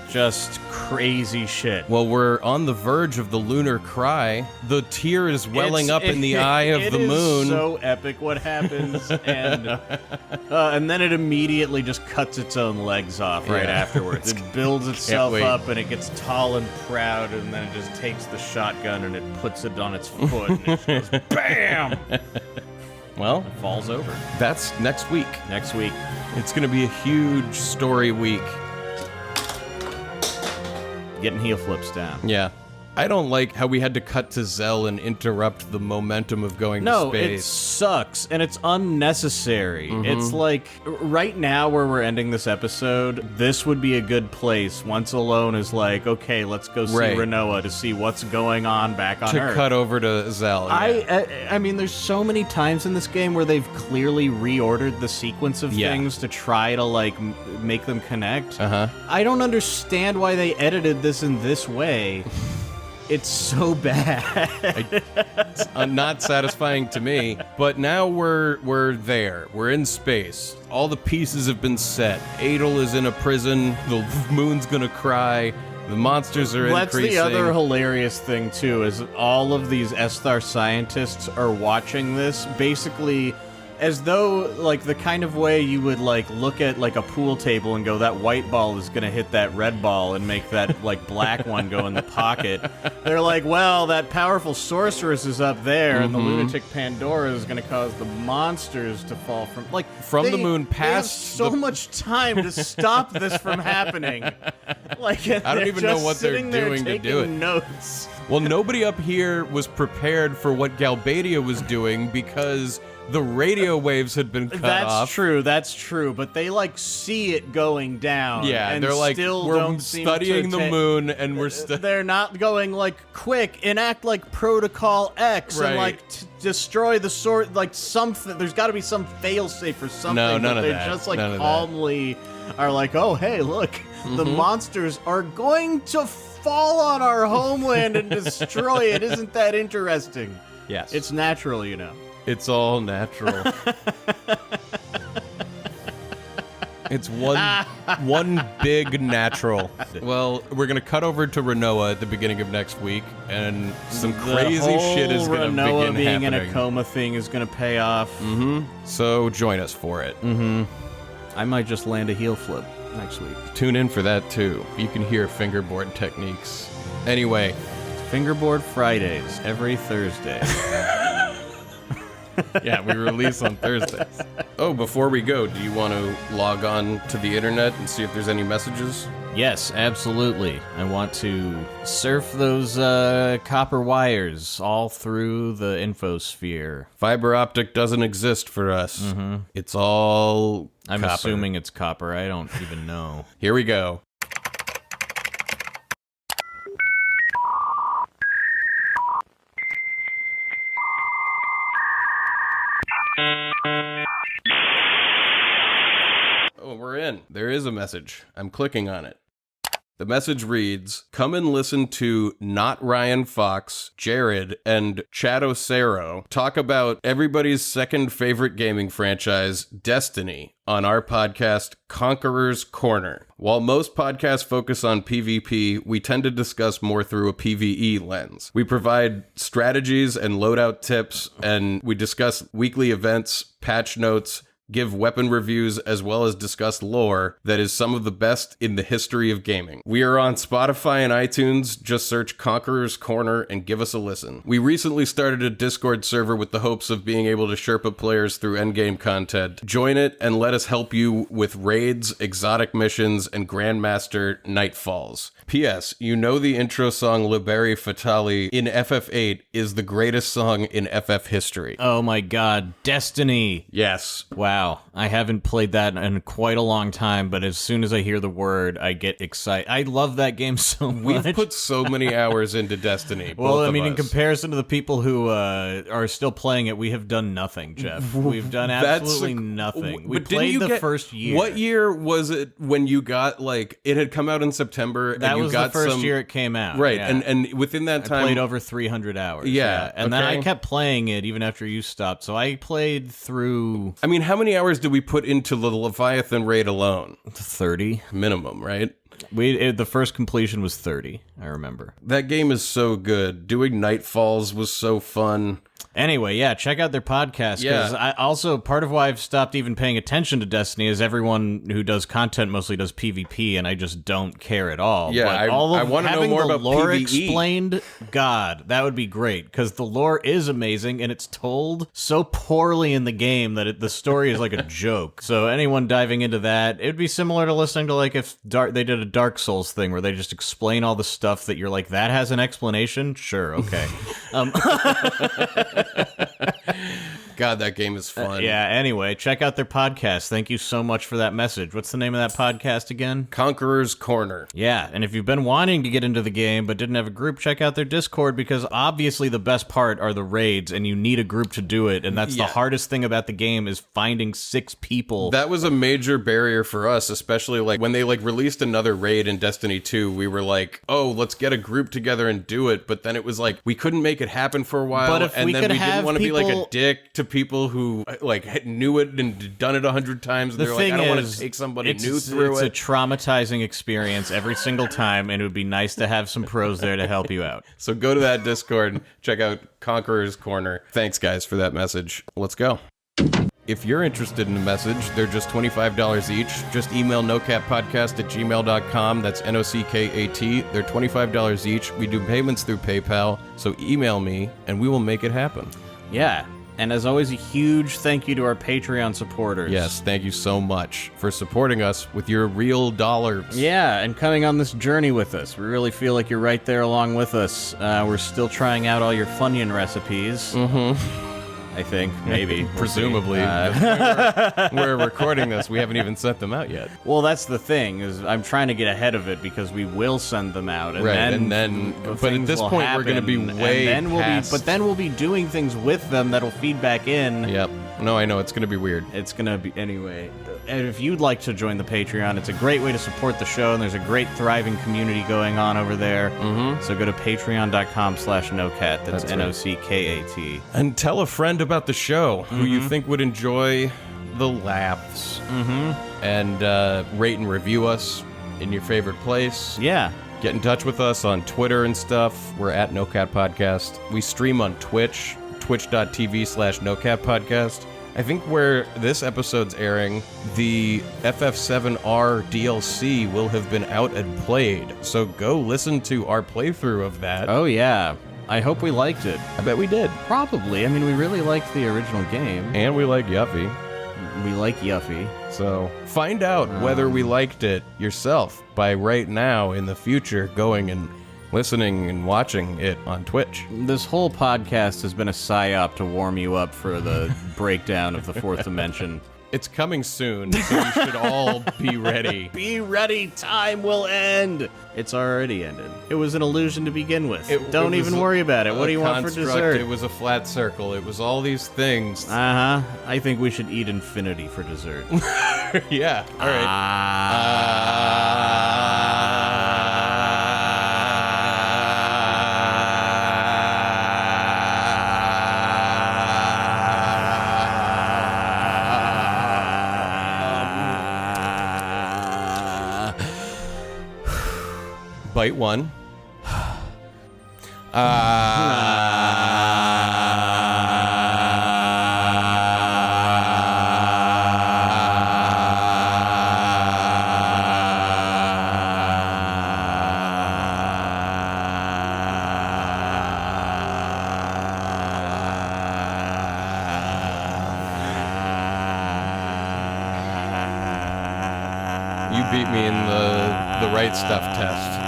Just crazy shit. Well, we're on the verge of the lunar cry. The tear is welling up in the eye of the moon. It is so epic what happens, and then it immediately just cuts its own legs off right afterwards. It builds itself up, and it gets tall and proud, and then it just takes the shotgun and it puts it on its foot, and it goes BAM! Well, it falls over. That's next week. Next week. It's going to be a huge story week. Getting heel flips down. Yeah. I don't like how we had to cut to Zell and interrupt the momentum of going to space. No, it sucks, and it's unnecessary. It's like, right now where we're ending this episode, this would be a good place once Ellone is like, okay, let's go see Renoa to see what's going on back on Earth. To cut over to Zell. Yeah. I mean, there's so many times in this game where they've clearly reordered the sequence of things to try to, like, make them connect. I don't understand why they edited this in this way. It's so bad. It's not satisfying to me. But now we're there. We're in space. All the pieces have been set. Adel is in a prison. The moon's gonna cry. The monsters are increasing. That's the other hilarious thing, too, is all of these Esthar scientists are watching this basically as though, like, the kind of way you would, like, look at, like, a pool table and go, that white ball is gonna hit that red ball and make that, like, black one go in the pocket. They're like, well, that powerful sorceress is up there, and the Lunatic Pandora is gonna cause the monsters to fall from the moon past. They have so much time to stop this from happening. Like, I don't even know what they're doing to do it. Notes. Well, nobody up here was prepared for what Galbadia was doing because the radio waves had been cut off. That's true, but they like see it going down. Yeah, and they're like, still we're don't seem studying to the moon, and we're they're not going like, quick, enact like Protocol X and like destroy the sword, like something. There's got to be some failsafe or something. No, none of they that. just like None of calmly are like, oh hey, look, the monsters are going to fall on our homeland and destroy it. Isn't that interesting? Yes. It's natural, you know. It's all natural. It's one big natural. Well, we're gonna cut over to Renoa at the beginning of next week, and some crazy shit is gonna Renoa begin being happening. in a coma thing is gonna pay off. So join us for it. I might just land a heel flip next week. Tune in for that too. You can hear fingerboard techniques. Anyway, Fingerboard Fridays every Thursday. yeah, we release on Thursdays. Oh, before we go, do you want to log on to the internet and see if there's any messages? Yes, absolutely. I want to surf those copper wires all through the infosphere. Fiber optic doesn't exist for us. It's all I'm copper. assuming it's copper. I don't even know. Here we go. Oh, we're in. There is a message. I'm clicking on it. The message reads, come and listen to Not Ryan Fox, Jared, and Chado Cero talk about everybody's second favorite gaming franchise, Destiny, on our podcast, Conqueror's Corner. While most podcasts focus on PvP, we tend to discuss more through a PvE lens. We provide strategies and loadout tips, and we discuss weekly events, patch notes, give weapon reviews, as well as discuss lore that is some of the best in the history of gaming. We are on Spotify and iTunes. Just search Conqueror's Corner and give us a listen. We recently started a Discord server with the hopes of being able to Sherpa players through endgame content. Join it and let us help you with raids, exotic missions, and Grandmaster Nightfalls. P.S. You know the intro song Liberi Fatali in FF8 is the greatest song in FF history. Oh my god, Destiny! Yes. Wow, I haven't played that in quite a long time, but as soon as I hear the word, I get excited. I love that game so much. We've put so many hours into Destiny. Well, both I of mean, in us. comparison to the people who are still playing it, we have done nothing, Jeff. We've done absolutely nothing. We But didn't played you the get- first year. What year was it when you got, like, it had come out in September, That and you was got the first some... year it came out. Right, yeah. and within that I time... played over 300 hours. Yeah, And then I okay. kept playing it even after you stopped. So I played through I mean, how many hours did we put into the Leviathan raid alone? 30. Minimum, right? The first completion was 30, I remember. That game is so good. Doing Nightfalls was so fun. Anyway, yeah, check out their podcast. Yeah. I also, part of why I've stopped even paying attention to Destiny is everyone who does content mostly does PvP, and I just don't care at all. Yeah, but I wanna know having more the about lore PvE. explained, God, that would be great, because the lore is amazing, and it's told so poorly in the game that the story is like a joke. So anyone diving into that, it would be similar to listening to, like, if they did a Dark Souls thing, where they just explain all the stuff that you're like, that has an explanation? Sure, okay. God, that game is fun. Yeah, anyway, check out their podcast. Thank you so much for that message. What's the name of that podcast again? Conqueror's Corner. Yeah, and if you've been wanting to get into the game but didn't have a group, check out their Discord, because obviously the best part are the raids, and you need a group to do it, and that's the hardest thing about the game is finding 6 people. That was a major barrier for us, especially like when they like released another raid in Destiny 2, we were like, oh, let's get a group together and do it, but then it was like, we couldn't make it happen for a while, But if and we then could we didn't have want to be like a people- dick to people who like knew it and done it 100 times, and The they're like, thing I don't want is, to take somebody it's new through it's it. a traumatizing experience every single time, and it would be nice to have some pros there to help you out. So go to that Discord and check out Conqueror's Corner. Thanks, guys, for that message. Let's go. If you're interested in a message, they're just $25 each. Just email nocappodcast@gmail.com. That's NOCKAT. They're $25 each. We do payments through PayPal, so email me, and we will make it happen. Yeah, and as always, a huge thank you to our Patreon supporters. Yes, thank you so much for supporting us with your real dollars. Yeah, and coming on this journey with us. We really feel like you're right there along with us. We're still trying out all your Funyun recipes. I think, maybe. Presumably. We're recording this. We haven't even sent them out yet. Well, that's the thing, is I'm trying to get ahead of it because we will send them out. And right, then but at this point, we're going to be way past. But then we'll be doing things with them that'll feed back in. Yep. No, I know. It's going to be weird. It's going to be... Anyway, and if you'd like to join the Patreon, it's a great way to support the show, and there's a great thriving community going on over there. Mm-hmm. So go to patreon.com/NoCat. That's NOCKAT. And tell a friend about the show who you think would enjoy the laughs. Mm-hmm. And rate and review us in your favorite place. Yeah. Get in touch with us on Twitter and stuff. We're at NoCat Podcast. We stream on Twitch, twitch.tv/NoCatPodcast. I think where this episode's airing, the FF7R DLC will have been out and played. So go listen to our playthrough of that. Oh, yeah. I hope we liked it. I bet we did. Probably. I mean, we really liked the original game. And we like Yuffie. We like Yuffie. So find out whether we liked it yourself by right now in the future going and listening and watching it on Twitch. This whole podcast has been a psyop to warm you up for the breakdown of the fourth dimension. It's coming soon, so you should all be ready. Be ready, time will end. It's already ended. It was an illusion to begin with. Don't even worry about it. What do you want for dessert? It was a flat circle. It was all these things. Uh-huh. I think we should eat infinity for dessert. Yeah, all right. Bite one. You beat me in the right stuff test.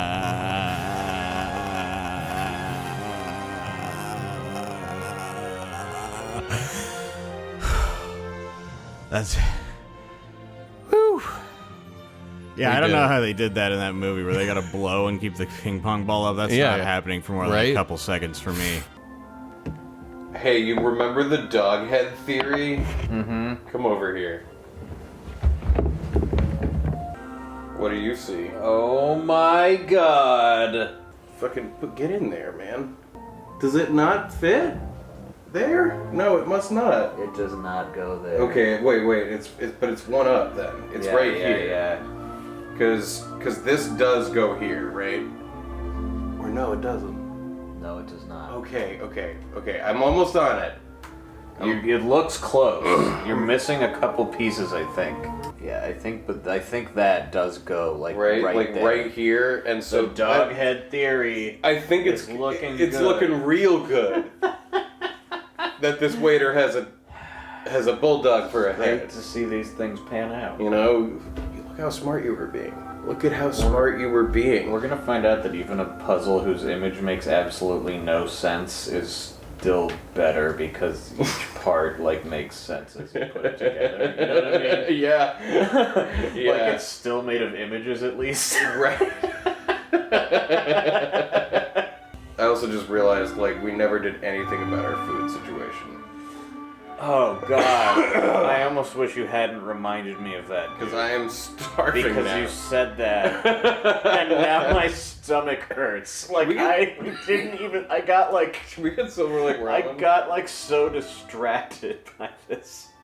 That's... Whew. Yeah, I don't know how they did that in that movie where they gotta blow and keep the ping pong ball up. That's not happening for more than a couple seconds for me. Hey, you remember the dog head theory? Mm-hmm. Come over here. What do you see? Oh my god. Fucking get in there, man. Does it not fit? There? No, it must not. It does not go there. Okay, wait. But it's one up then. It's right here. Yeah. Because this does go here, right? Or no, it doesn't. No, it does not. Okay. I'm almost on it. It looks close. You're missing a couple pieces, I think. Yeah, I think that does go right there. Right here, and so the dog head theory. I think it's looking real good. That this waiter has a bulldog for a head. Great to see these things pan out. You know, look how smart you were being. Look at how smart you were being. We're gonna find out that even a puzzle whose image makes absolutely no sense is still better because each part makes sense as you put it together. You know what I mean? Yeah. Like it's still made of images at least. Right. I also just realized we never did anything about our food situation. Oh god. I almost wish you hadn't reminded me of that. Because I am starving because now. you said that. And now my stomach hurts. I got we got silver ramen. I got so distracted by this.